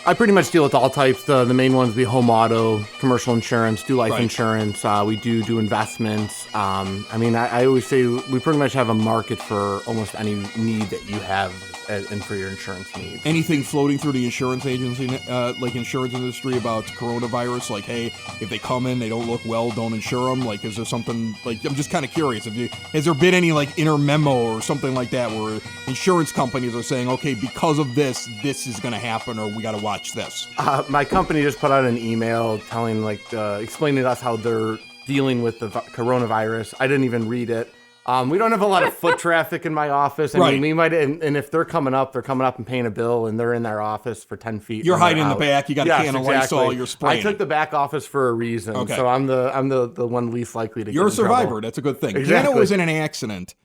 I pretty much deal with all types. The main ones be home auto, commercial insurance, do life insurance. We do investments. I always say we pretty much have a market for almost any need that you have and for your insurance needs. Anything floating through the insurance agency, insurance industry about coronavirus? Like, hey, if they come in, they don't look well, don't insure them? Like, is there something, I'm just kind of curious. Has there been any, inner memo or something like that where insurance companies are saying, okay, because of this is going to happen, or we got to watch this? My company just put out an email telling, explaining to us how they're dealing with the coronavirus. I didn't even read it. We don't have a lot of foot traffic in my office. I mean, we might, and if they're coming up and paying a bill, and they're in their office for 10 feet. You're hiding in the back. You got a can of Lysol. You're spraying. I took the back office for a reason, so I'm the one least likely to. You're get in a survivor. trouble. That's a good thing. Exactly. Jana was in an accident,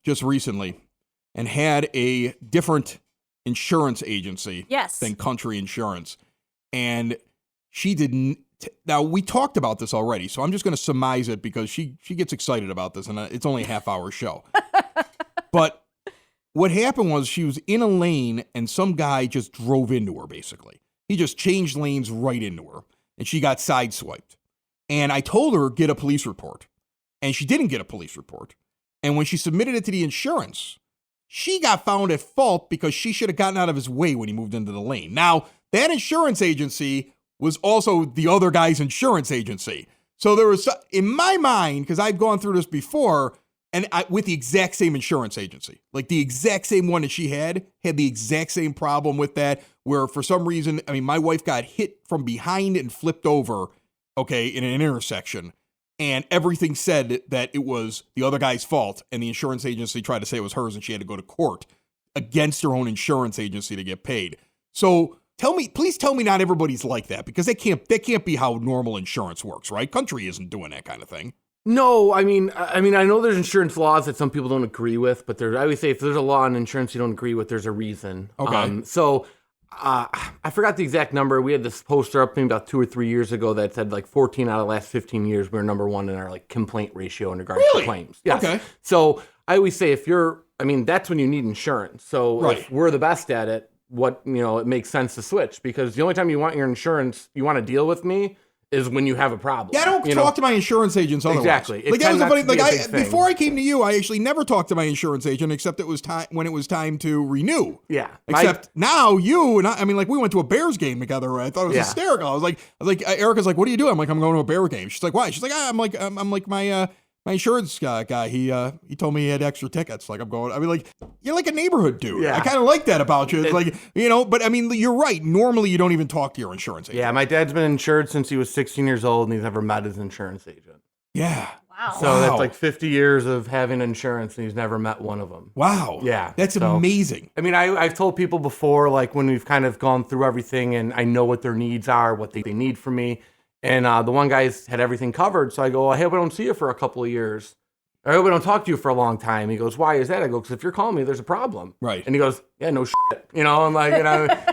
just recently, and had a different insurance agency than Country Insurance. And she didn't. Now, we talked about this already, so I'm just going to surmise it because she gets excited about this, and it's only a half-hour show. But what happened was she was in a lane, and some guy just drove into her, basically. He just changed lanes right into her, and she got sideswiped. And I told her, get a police report. And she didn't get a police report. And when she submitted it to the insurance, she got found at fault because she should have gotten out of his way when he moved into the lane. Now, that insurance agency was also the other guy's insurance agency. So there was, in my mind, because I've gone through this before, and with the exact same insurance agency, like the exact same one that she had the exact same problem with that, where for some reason, I mean, my wife got hit from behind and flipped over, okay, in an intersection. And everything said that it was the other guy's fault, and the insurance agency tried to say it was hers, and she had to go to court against her own insurance agency to get paid. So please tell me not everybody's like that, because that can't be how normal insurance works, right? Country isn't doing that kind of thing. No, I mean, I know there's insurance laws that some people don't agree with, but I would say if there's a law on insurance you don't agree with, there's a reason. Okay. I forgot the exact number. We had this poster up maybe about 2 or 3 years ago that said like 14 out of the last 15 years we were number one in our like complaint ratio in regards to claims. Yes. Okay. So I always say that's when you need insurance. So if we're the best at it, it makes sense to switch, because the only time you want your insurance, you want to deal with me, is when you have a problem. Yeah, I don't talk to my insurance agents otherwise. Exactly. Like that was funny. Like before I came to you, I actually never talked to my insurance agent except it was time when it was time to renew. Yeah. Except now you and I mean, like we went to a Bears game together. I thought it was hysterical. I was like, Erica's like, what do you do? I'm like, I'm going to a Bear game. She's like, why? She's like, I'm like my insurance guy. He told me he had extra tickets. Like I'm going. I mean, like you're like a neighborhood dude. Yeah. I kind of like that about you. It's like but I mean, you're right. Normally, you don't even talk to your insurance agent. Yeah, my dad's been insured since he was 16 years old, and he's never met his insurance agent. Yeah. Wow. So that's like 50 years of having insurance, and he's never met one of them. Wow. Yeah. That's amazing. I mean, I've told people before, like when we've kind of gone through everything, and I know what their needs are, what they need from me. And the one guy's had everything covered. So I go, I hope I don't see you for a couple of years. I hope I don't talk to you for a long time. He goes, why is that? I go, because if you're calling me, there's a problem. Right. And he goes, yeah, no shit. I'm like,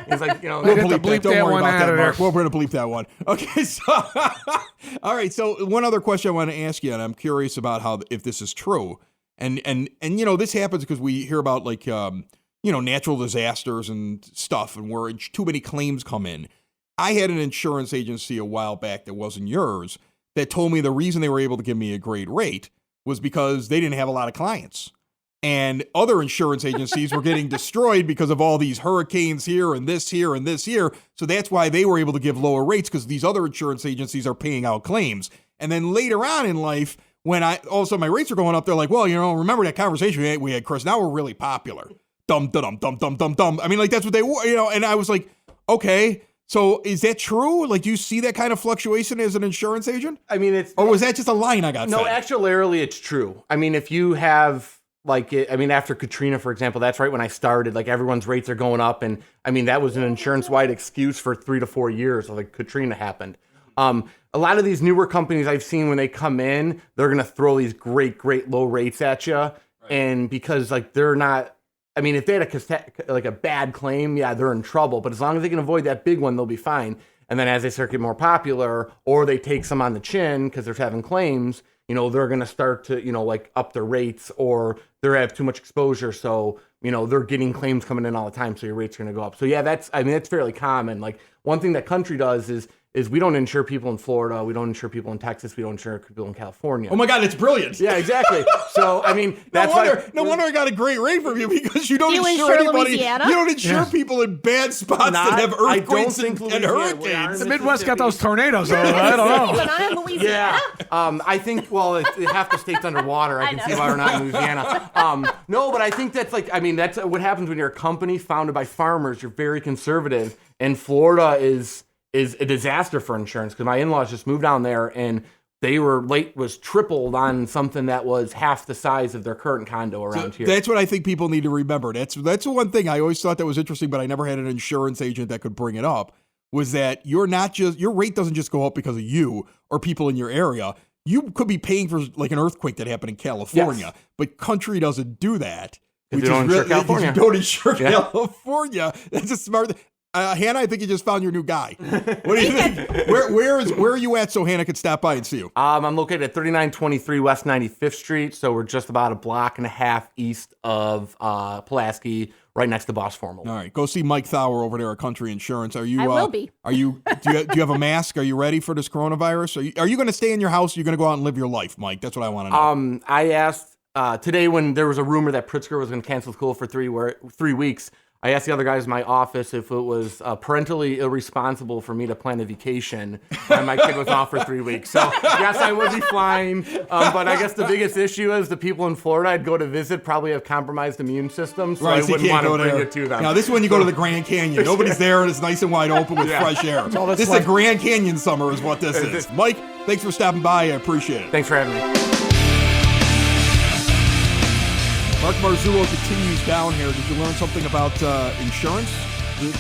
he's like, we'll bleep that. Don't worry about that, Mark. We're going to bleep that one. Okay, so, all right. So one other question I want to ask you, and I'm curious about if this is true. And this happens because we hear about like, natural disasters and stuff, and where too many claims come in. I had an insurance agency a while back that wasn't yours that told me the reason they were able to give me a great rate was because they didn't have a lot of clients. And other insurance agencies were getting destroyed because of all these hurricanes here and this here and this here. So that's why they were able to give lower rates, because these other insurance agencies are paying out claims. And then later on in life, when all of a sudden my rates are going up, they're like, well, remember that conversation we had, Chris? Now we're really popular. Dum, dum, dum, dum, dum, dum. I mean, like that's what they were, and I was like, okay. So is that true? Like, do you see that kind of fluctuation as an insurance agent? I mean, or was that just a line I got? No, fed? actuarially, it's true. I mean, if you have after Katrina, for example, that's right when I started. Like everyone's rates are going up, and I mean that was an insurance-wide excuse for 3 to 4 years. Like Katrina happened. A lot of these newer companies I've seen when they come in, they're gonna throw these great low rates at you, right. And because like they're not. I mean, if they had a bad claim, yeah, they're in trouble. But as long as they can avoid that big one, they'll be fine. And then as they start getting more popular, or they take some on the chin because they're having claims, they're going to start to, up their rates, or they have too much exposure. So, they're getting claims coming in all the time. So your rates are going to go up. So yeah, that's fairly common. Like one thing that Country does is we don't insure people in Florida. We don't insure people in Texas. We don't insure people in California. Oh my God, it's brilliant. Yeah, exactly. So, I mean, that's no wonder I got a great rate from you, because you don't insure anybody. Louisiana? You don't insure people in bad spots that have earthquakes and hurricanes. The Midwest got those tornadoes. I don't know. But not in Louisiana? Yeah. I think, half the state's underwater. I can see why we're not in Louisiana. No, but I think that's that's what happens when you're a company founded by farmers. You're very conservative. And Florida is a disaster for insurance, because my in-laws just moved down there, and they were was tripled on something that was half the size of their current condo around here. That's what I think people need to remember. That's the one thing I always thought that was interesting, but I never had an insurance agent that could bring it up, was that your rate doesn't just go up because of you or people in your area. You could be paying for like an earthquake that happened in California, but Country doesn't do that. If you don't insure California. If you don't insure California. That's a smart. Hannah, I think you just found your new guy. What do you think? Where are you at so Hannah could stop by and see you? I'm located at 3923 West 95th Street, so we're just about a block and a half east of Pulaski, right next to Boss Formal. All right, go see Mike Thauer over there at Country Insurance. Are you? I will be. Do you have a mask? Are you ready for this coronavirus? Are you going to stay in your house? Or are you going to go out and live your life, Mike? That's what I want to know. I asked today when there was a rumor that Pritzker was going to cancel school for 3 weeks. I asked the other guys in my office if it was parentally irresponsible for me to plan a vacation when my kid was off for 3 weeks. So, yes, I would be flying. But I guess the biggest issue is the people in Florida I'd go to visit probably have compromised immune systems, so I wouldn't want to bring it to them. Now, this is when you go to the Grand Canyon. Nobody's there, and it's nice and wide open with fresh air. This is a Grand Canyon summer is what this is. Mike, thanks for stopping by. I appreciate it. Thanks for having me. Mark Marzullo continues down here. Did you learn something about insurance? You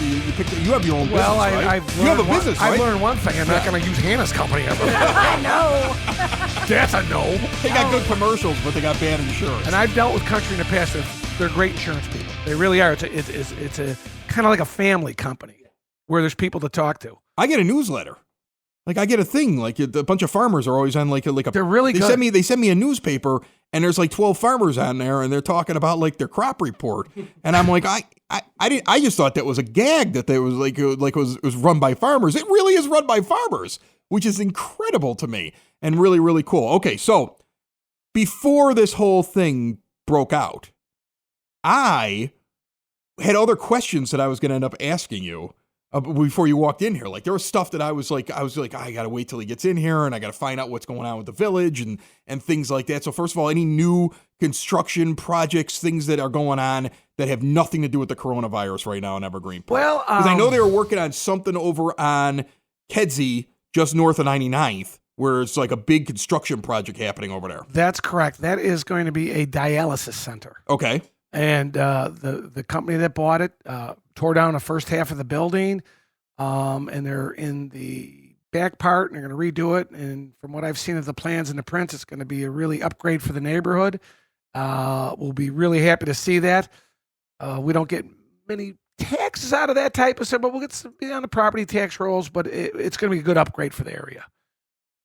have your own business, right? You have a business, right? I learned one thing. I'm not going to use Hannah's company ever. I know. That's a no. They got good commercials, but they got bad insurance. And I've dealt with Country in the past. They're great insurance people. They really are. It's a kind of like a family company where there's people to talk to. I get a newsletter. Like I get a thing. Like a bunch of farmers are always on like a. They're really good. They send me a newspaper, and there's like 12 farmers on there, and they're talking about like their crop report, and I'm like, I just thought that was a gag that they was like it was run by farmers. It really is run by farmers, which is incredible to me and really really cool. Okay, so before this whole thing broke out, I had other questions that I was going to end up asking you. Before you walked in here, like there was stuff that I was like, I gotta wait till he gets in here, and I gotta find out what's going on with the village and things like that. So first of all, any new construction projects, things that are going on that have nothing to do with the coronavirus right now in Evergreen Park? Well, because I know they were working on something over on Kedzie, just north of 99th, where it's like a big construction project happening over there. That's correct. That is going to be a dialysis center. Okay. And the company that bought it tore down the first half of the building, and they're in the back part, and they're going to redo it. And from what I've seen of the plans and the prints, it's going to be a really upgrade for the neighborhood. We'll be really happy to see that. We don't get many taxes out of that type of stuff, but we'll get some on the property tax rolls. But it's going to be a good upgrade for the area.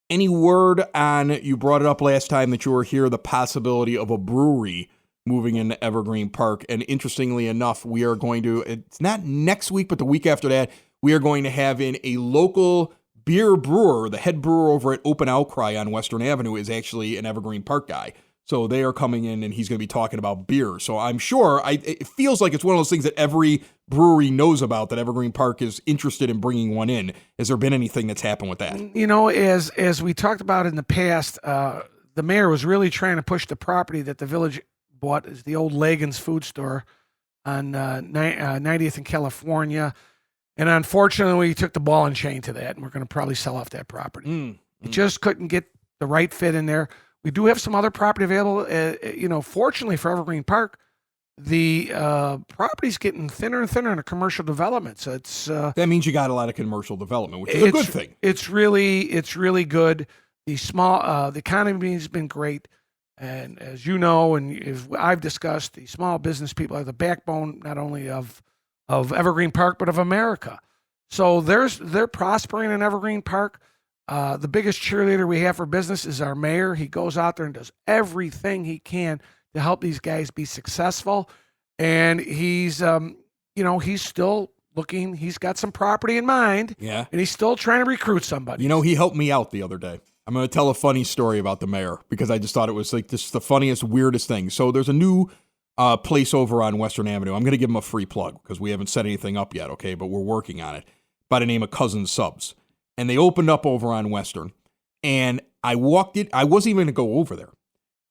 Any word on, you brought it up last time that you were here, the possibility of a brewery moving into Evergreen Park? And interestingly enough, we are going to, it's not next week, but the week after that, we are going to have in a local beer brewer. The head brewer over at Open Outcry on Western Avenue is actually an Evergreen Park guy. So they are coming in and he's going to be talking about beer. So I'm sure, it feels like it's one of those things that every brewery knows about, that Evergreen Park is interested in bringing one in. Has there been anything that's happened with that? You know, as we talked about in the past, the mayor was really trying to push the property that the village bought, is the old Lagan's food store on 90th in California. And unfortunately, we took the ball and chain to that, and we're going to probably sell off that property. It just couldn't get the right fit in there. We do have some other property available. Fortunately for Evergreen Park, the property's getting thinner and thinner in a commercial development. So it's that means you got a lot of commercial development, which is a good thing. It's really good. The economy has been great. And as you know, and as I've discussed, the small business people are the backbone not only of Evergreen Park, but of America. So they're prospering in Evergreen Park. The biggest cheerleader we have for business is our mayor. He goes out there and does everything he can to help these guys be successful. And he's still looking. He's got some property in mind. Yeah. And he's still trying to recruit somebody. He helped me out the other day. I'm going to tell a funny story about the mayor because I just thought it was like this the funniest, weirdest thing. So there's a new place over on Western Avenue. I'm going to give them a free plug because we haven't set anything up yet, okay? But we're working on it, by the name of Cousin Subs. And they opened up over on Western. And I walked in. I wasn't even going to go over there.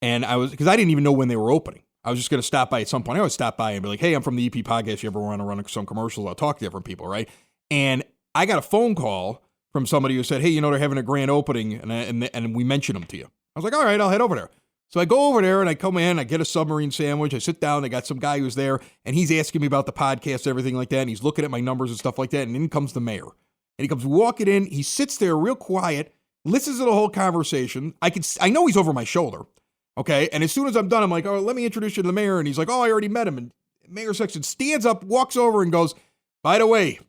And because I didn't even know when they were opening. I was just going to stop by at some point. I always stop by and be like, hey, I'm from the EP podcast. You ever want to run some commercials? I'll talk to different people, right? And I got a phone call from somebody who said, hey, they're having a grand opening, and we mentioned them to you. I was like, all right, I'll head over there. So I go over there, and I come in, I get a submarine sandwich, I sit down, I got some guy who's there, and he's asking me about the podcast, everything like that, and he's looking at my numbers and stuff like that, and in comes the mayor. And he comes walking in, he sits there real quiet, listens to the whole conversation. I know he's over my shoulder, Okay. And as soon as I'm done, I'm like, oh, let me introduce you to the mayor. And he's like, oh, I already met him. And Mayor Sexton stands up, walks over and goes, by the way,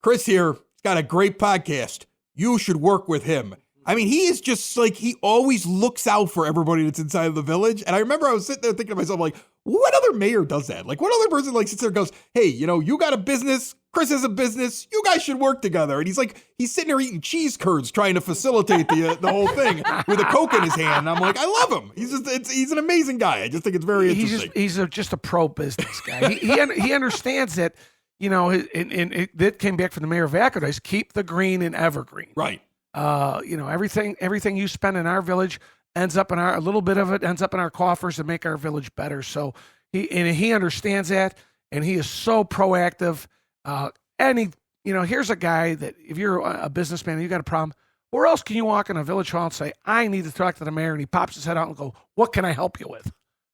Chris here, he's got a great podcast. You should work with him. I mean, he is just like, he always looks out for everybody that's inside of the village. And I remember I was sitting there thinking to myself, like, what other mayor does that? Like, what other person like sits there and goes, hey, you know, you got a business, Chris has a business, you guys should work together. And he's like, he's sitting there eating cheese curds trying to facilitate the whole thing with a Coke in his hand. And I'm like, I love him. He's an amazing guy. I just think it's very interesting. He's just a pro business guy. He understands that, you know, and that came back from the mayor of Acadice, keep the green in Evergreen. Right. You know, everything you spend in our village ends up a little bit of it ends up in our coffers to make our village better. So he understands that, and he is so proactive. Here's a guy that if you're a businessman and you got a problem, where else can you walk in a village hall and say, I need to talk to the mayor, and he pops his head out and go, what can I help you with?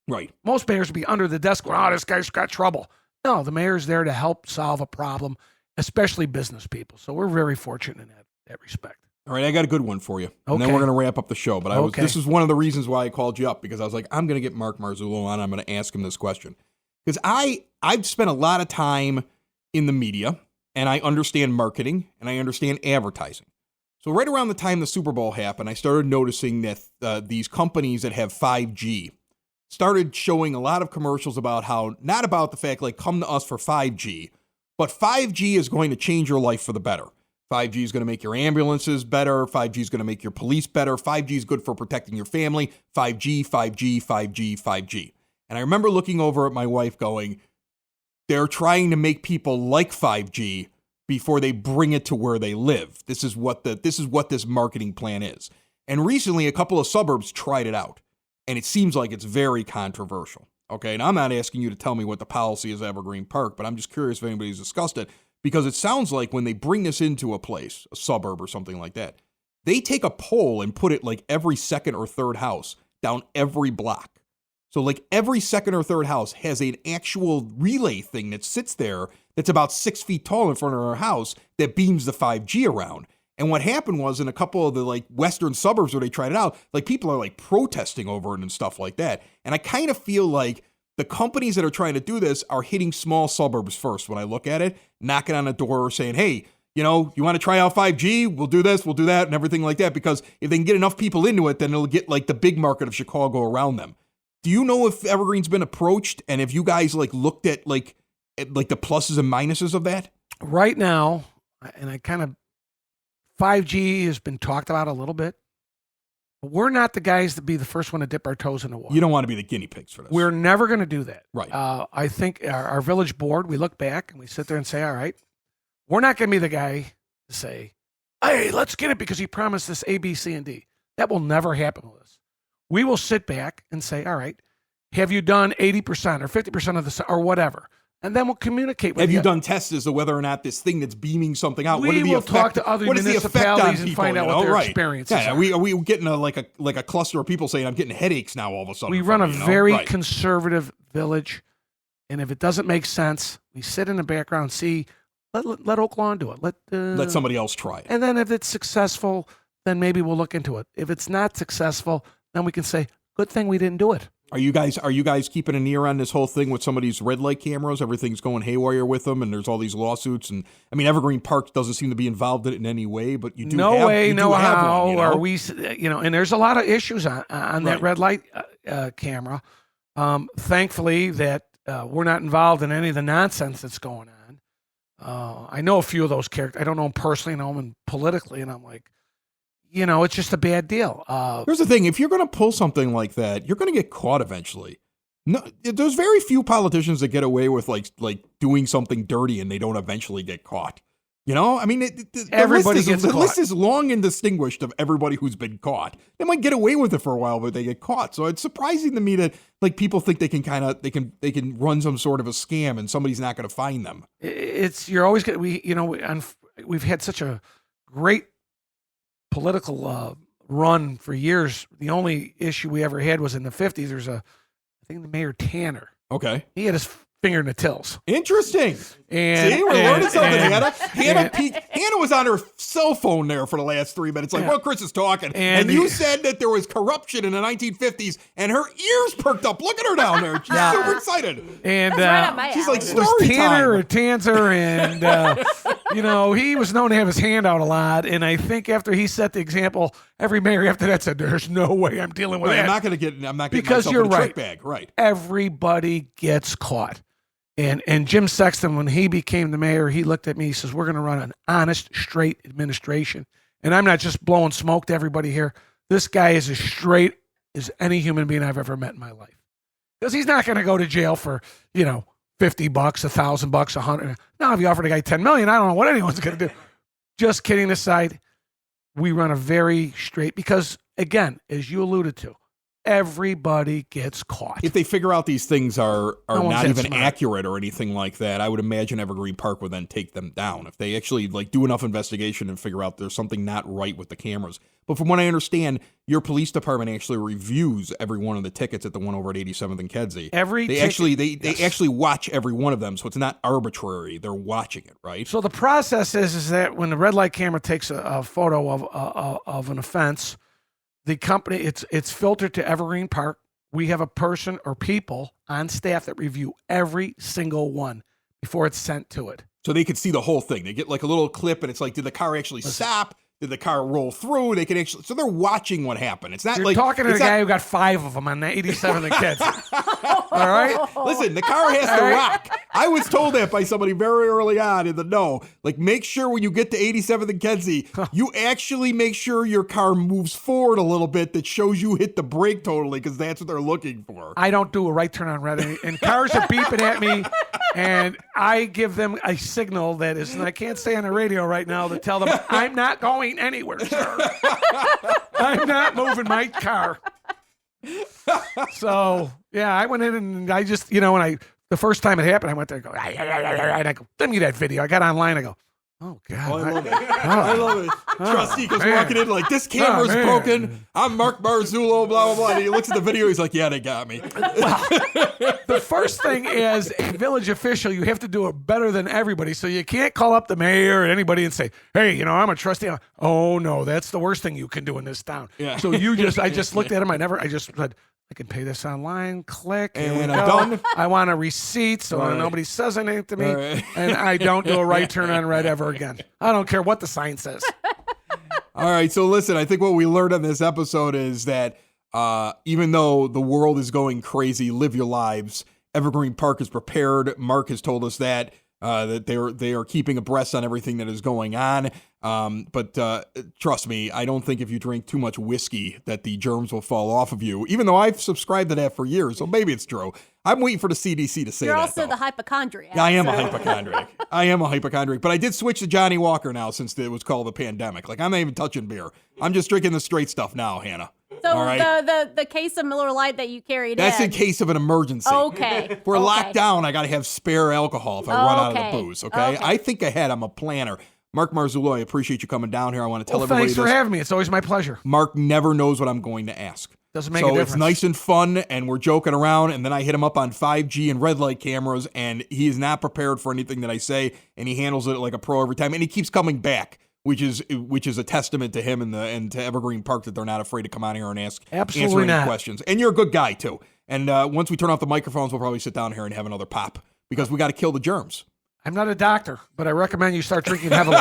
Right. Most mayors would be under the desk going, oh, this guy's got trouble. No, the mayor's there to help solve a problem, especially business people. So we're very fortunate in that respect. All right, I got a good one for you. And Okay. then we're going to wrap up the show. But Okay. this is one of the reasons why I called you up, because I was like, I'm going to get Mark Marzullo on. I'm going to ask him this question. Because I've spent a lot of time in the media, and I understand marketing, and I understand advertising. So right around the time the Super Bowl happened, I started noticing that these companies that have 5G started showing a lot of commercials about how, not about the fact, like, come to us for 5G, but 5G is going to change your life for the better. 5G is going to make your ambulances better. 5G is going to make your police better. 5G is good for protecting your family. 5G, 5G, 5G, 5G. And I remember looking over at my wife going, they're trying to make people like 5G before they bring it to where they live. This is what this marketing plan is. And recently, a couple of suburbs tried it out, and it seems like it's very controversial. Okay, and I'm not asking you to tell me what the policy is at Evergreen Park, but I'm just curious if anybody's discussed it, because it sounds like when they bring this into a place, a suburb or something like that, they take a pole and put it like every second or third house down every block. So like every second or third house has an actual relay thing that sits there that's about 6 feet tall in front of our house that beams the 5G around. And what happened was, in a couple of the like western suburbs where they tried it out, like people are like protesting over it and stuff like that. And I kind of feel like the companies that are trying to do this are hitting small suburbs first when I look at it, knocking on a door saying, hey, you know, you want to try out 5G? We'll do this, we'll do that, and everything like that. Because if they can get enough people into it, then it'll get like the big market of Chicago around them. Do you know if Evergreen's been approached, and if you guys like looked at like the pluses and minuses of that? Right now, and 5G has been talked about a little bit, but we're not the guys to be the first one to dip our toes in the water. You don't want to be the guinea pigs for this. We're never going to do that. Right. I think our village board, we look back and we sit there and say, all right, we're not going to be the guy to say, hey, let's get it because he promised us A, B, C, and D. That will never happen with us. We will sit back and say, all right, have you done 80% or 50% of this or whatever? And then we'll communicate with you. Have you done tests as to whether or not this thing that's beaming something out? We will talk to other municipalities and find out what their experiences are. Are we getting like a cluster of people saying, I'm getting headaches now all of a sudden? We run a very conservative village, and if it doesn't make sense, we sit in the background and see, let Oak Lawn do it. Let somebody else try it. And then if it's successful, then maybe we'll look into it. If it's not successful, then we can say, good thing we didn't do it. Are you guys keeping an ear on this whole thing with some of these red light cameras? Everything's going haywire with them, and there's all these lawsuits. And I mean, Evergreen Park doesn't seem to be involved in it in any way, but you do. No way, no how. One, Are we? And there's a lot of issues on that red light camera. Thankfully, that we're not involved in any of the nonsense that's going on. I know a few of those characters. I don't know them personally. I know them politically, and I'm like, it's just a bad deal. Here's the thing. If you're going to pull something like that, you're going to get caught eventually. No, there's very few politicians that get away with like doing something dirty and they don't eventually get caught. I mean, the list is long and distinguished of everybody who's been caught. They might get away with it for a while, but they get caught. So it's surprising to me that like people think they can run some sort of a scam and somebody's not going to find them. You're always going to, we've had such a great political run for years. The only issue we ever had was in the 50s. There's I think the Mayor Tanner. Okay. He had his finger in the tills. Interesting. And, See, we're learning something, and- Hannah. Hannah was on her cell phone there for the last 3 minutes. Like, well, Chris is talking. And you said that there was corruption in the 1950s, and her ears perked up. Look at her down there. She's super excited. And That's right up my she's like, alley. it was story Tanner or time. Tanzer, and he was known to have his hand out a lot. And I think after he set the example, every mayor after that said, "There's no way I'm dealing with Right, that." I'm not getting Because myself you're in a trick right. bag. Right. Everybody gets caught. And Jim Sexton, when he became the mayor, he looked at me. He says, "We're going to run an honest, straight administration." And I'm not just blowing smoke to everybody here. This guy is as straight as any human being I've ever met in my life. Because he's not going to go to jail for, $50, $1,000, $100. Now, if you offered a guy $10 million, I don't know what anyone's going to do. Just kidding aside, we run a very straight, because again, as you alluded to, everybody gets caught. If they figure out these things are No one's not that even smart. accurate or anything like that, I would imagine Evergreen Park would then take them down. If they actually do enough investigation and figure out there's something not right with the cameras. But from what I understand, your police department actually reviews every one of the tickets at the one over at 87th and Kedzie. They actually watch every one of them, so it's not arbitrary. They're watching it, right? So the process is that when the red light camera takes a photo of an offense, the company, it's filtered to Evergreen Park. We have a person or people on staff that review every single one before it's sent to it. So they could see the whole thing. They get like a little clip, and it's like, did the car actually stop? Did the car roll through? They can actually, so they're watching what happened. It's not You're like talking to the it's not- guy who got 5 of them on the 87 and kids. All right? Listen, the car has to rock. I was told that by somebody very early on in the know. Like, make sure when you get to 87th and Kedzie, you actually make sure your car moves forward a little bit that shows you hit the brake totally, because that's what they're looking for. I don't do a right turn on red, and cars are beeping at me, and I give them a signal that is, and I can't say on the radio right now to tell them I'm not going anywhere, sir. I'm not moving my car. So yeah, I went in and I just, the first time it happened, I went there and go, and I go, send me that video. I got online, I go, oh God. Oh, I love it. I love it. Trustee goes walking in like, this camera's man. broken. I'm Mark Marzullo, blah, blah, blah. And he looks at the video. He's like, yeah, they got me. The first thing as a village official, you have to do it better than everybody. So you can't call up the mayor or anybody and say, hey, I'm a trustee. Oh no, that's the worst thing you can do in this town. Yeah. So I just looked at him. I just said, I can pay this online, click, And I'm I'm done. I want a receipt so Right. nobody says anything to me, Right. and I don't do a right turn on red ever again. I don't care what the sign says. All right, so listen, I think what we learned on this episode is that even though the world is going crazy, live your lives. Evergreen Park is prepared. Mark has told us that they are keeping abreast on everything that is going on. But trust me, I don't think if you drink too much whiskey that the germs will fall off of you, even though I've subscribed to that for years, so maybe it's true. I'm waiting for the CDC to say You're that, also though. the hypochondriac. Yeah, I am a so- hypochondriac. I am a hypochondriac, but I did switch to Johnny Walker now since it was called the pandemic. Like, I'm not even touching beer. I'm just drinking the straight stuff now, Hannah. So All right? the case of Miller Lite that you carried That's in case of an emergency. Okay. If we're okay. locked down, I got to have spare alcohol if I run out of the Okay. booze, okay? I think ahead. I'm a planner. Mark Marzullo, I appreciate you coming down here. I want to tell everybody Thanks for this. having me. It's always my pleasure. Mark never knows what I'm going to ask. Doesn't make So a difference. it's nice and fun, and we're joking around, and then I hit him up on 5G and red light cameras, and he is not prepared for anything that I say, and he handles it like a pro every time, and he keeps coming back, which is a testament to him and to Evergreen Park that they're not afraid to come out here and answer Absolutely any not. questions. And you're a good guy too. And once we turn off the microphones, we'll probably sit down here and have another pop because we got to kill the germs. I'm not a doctor, but I recommend you start drinking heavily.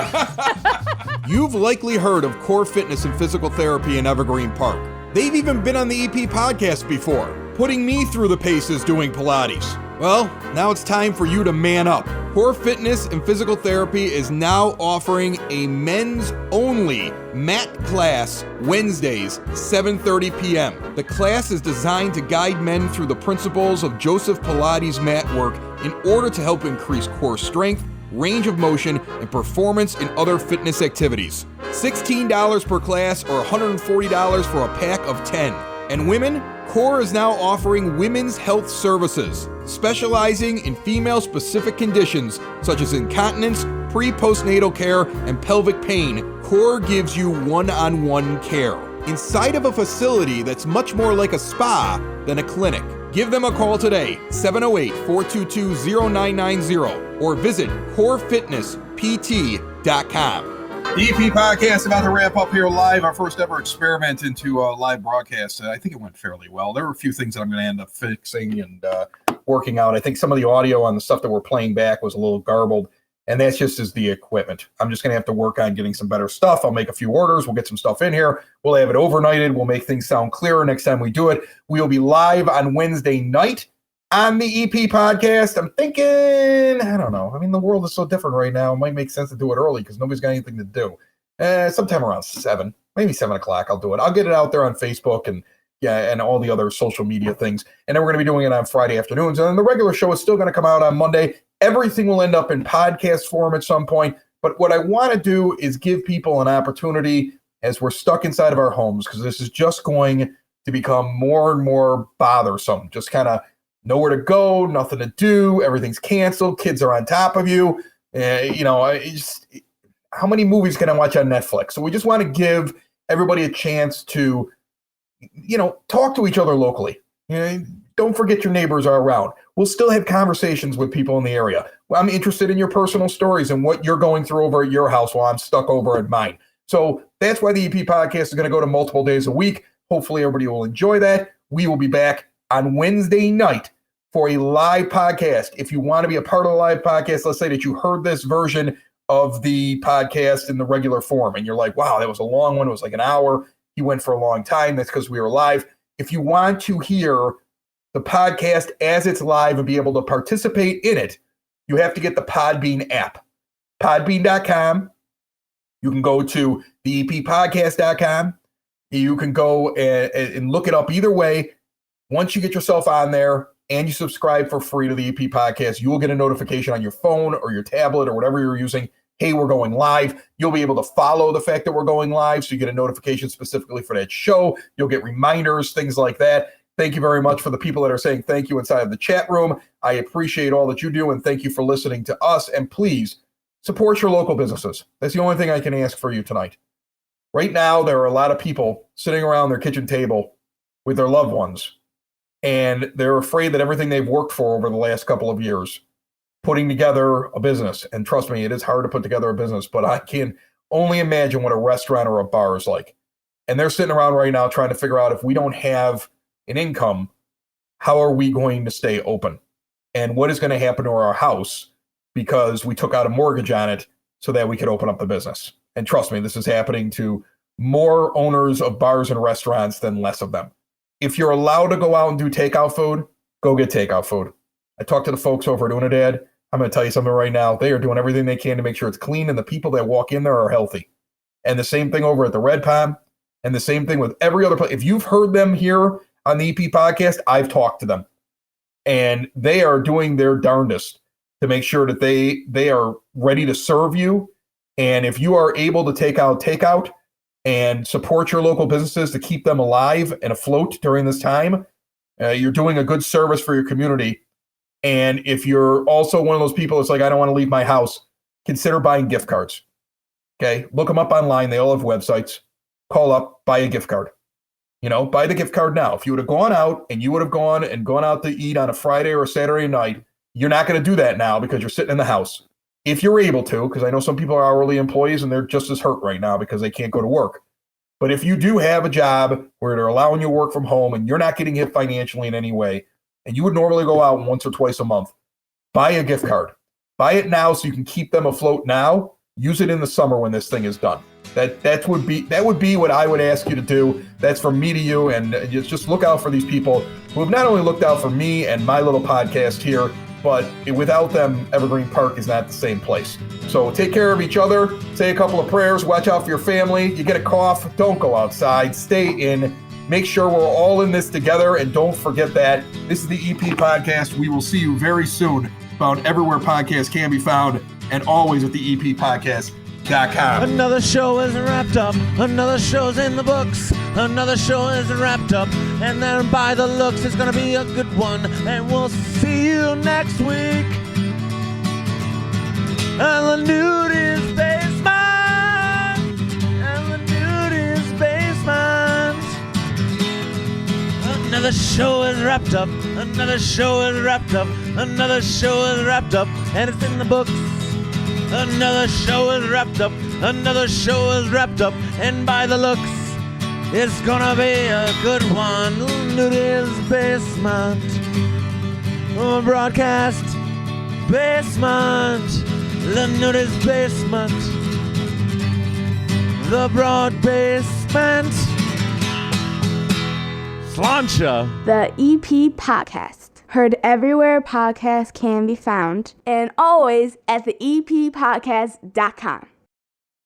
You've likely heard of Core Fitness and Physical Therapy in Evergreen Park. They've even been on the EP podcast before, putting me through the paces doing Pilates. Well, now it's time for you to man up. Core Fitness and Physical Therapy is now offering a men's-only mat class Wednesdays, 7:30 p.m. The class is designed to guide men through the principles of Joseph Pilates mat work in order to help increase core strength, range of motion, and performance in other fitness activities. $16 per class or $140 for a pack of 10. And women, Core is now offering women's health services, specializing in female-specific conditions such as incontinence, pre-postnatal care, and pelvic pain. Core gives you one-on-one care inside of a facility that's much more like a spa than a clinic. Give them a call today, 708-422-0990. or visit corefitnesspt.com. The EP podcast about to wrap up here live, our first ever experiment into live broadcast. I think it went fairly well. There were a few things that I'm going to end up fixing and working out. I think some of the audio on the stuff that we're playing back was a little garbled, and that's just as the equipment. I'm just going to have to work on getting some better stuff. I'll make a few orders. We'll get some stuff in here. We'll have it overnighted. We'll make things sound clearer next time we do it. We'll be live on Wednesday night on the EP podcast. I'm thinking, I don't know. I mean, the world is so different right now. It might make sense to do it early because nobody's got anything to do. Sometime around 7, maybe 7 o'clock, I'll do it. I'll get it out there on Facebook and all the other social media things. And then we're going to be doing it on Friday afternoons. And then the regular show is still going to come out on Monday. Everything will end up in podcast form at some point. But what I want to do is give people an opportunity as we're stuck inside of our homes, because this is just going to become more and more bothersome. Just kind of nowhere to go, nothing to do, everything's canceled, kids are on top of you. How many movies can I watch on Netflix? So we just want to give everybody a chance to, talk to each other locally. Don't forget your neighbors are around. We'll still have conversations with people in the area. Well, I'm interested in your personal stories and what you're going through over at your house while I'm stuck over at mine. So that's why the EP podcast is going to go to multiple days a week. Hopefully everybody will enjoy that. We will be back on Wednesday night for a live podcast. If you want to be a part of the live podcast, let's say that you heard this version of the podcast in the regular form and you're like, wow, that was a long one. It was like an hour. He went for a long time. That's because we were live. If you want to hear the podcast as it's live and be able to participate in it, you have to get the Podbean app. Podbean.com. You can go to theeppodcast.com. You can go and look it up either way. Once you get yourself on there and you subscribe for free to the EP podcast, you will get a notification on your phone or your tablet or whatever you're using. Hey, we're going live. You'll be able to follow the fact that we're going live, so you get a notification specifically for that show. You'll get reminders, things like that. Thank you very much for the people that are saying thank you inside of the chat room. I appreciate all that you do, and thank you for listening to us. And please support your local businesses. That's the only thing I can ask for you tonight. Right now, there are a lot of people sitting around their kitchen table with their loved ones, and they're afraid that everything they've worked for over the last couple of years, putting together a business, and trust me, it is hard to put together a business, but I can only imagine what a restaurant or a bar is like. And they're sitting around right now trying to figure out, if we don't have an income, how are we going to stay open? And what is going to happen to our house because we took out a mortgage on it so that we could open up the business? And trust me, this is happening to more owners of bars and restaurants than less of them. If you're allowed to go out and do takeout food, go get takeout food. I talked to the folks over at Unidad. I'm going to tell you something right now. They are doing everything they can to make sure it's clean and the people that walk in there are healthy. And the same thing over at the Red Palm, and the same thing with every other place. If you've heard them here on the EP podcast, I've talked to them. And they are doing their darndest to make sure that they are ready to serve you. And if you are able to take out takeout and support your local businesses to keep them alive and afloat during this time, you're doing a good service for your community. And if you're also one of those people that's like, I don't want to leave my house, consider buying gift cards. Okay, look them up online. They all have websites. Call up, buy a gift card. Buy the gift card now. If you would have gone out and you would have gone out to eat on a Friday or a Saturday night, you're not going to do that now because you're sitting in the house. If you're able to, because I know some people are hourly employees and they're just as hurt right now because they can't go to work. But if you do have a job where they're allowing you to work from home and you're not getting hit financially in any way, and you would normally go out once or twice a month, buy a gift card. Buy it now so you can keep them afloat now. Use it in the summer when this thing is done. That would be what I would ask you to do. That's from me to you, and just look out for these people who have not only looked out for me and my little podcast here, but without them, Evergreen Park is not the same place. So take care of each other, say a couple of prayers, watch out for your family. You get a cough, don't go outside, stay in. Make sure we're all in this together, and don't forget that this is the EP podcast. We will see you very soon. Found everywhere podcasts can be found, and always at the EPpodcast.com. Another show is wrapped up. Another show's in the books. Another show is wrapped up. And then by the looks, it's going to be a good one. And we'll see you next week. And the nudist basement. And the nudist basement. Another show is wrapped up. Another show is wrapped up. Another show is wrapped up, and it's in the books. Another show is wrapped up. Another show is wrapped up, and by the looks, it's gonna be a good one. Nudie's Basement. Broadcast Basement. The Nudie's Basement. The Broad Basement. Slancha. The EP Podcast. Heard everywhere podcasts can be found, and always at the eppodcast.com.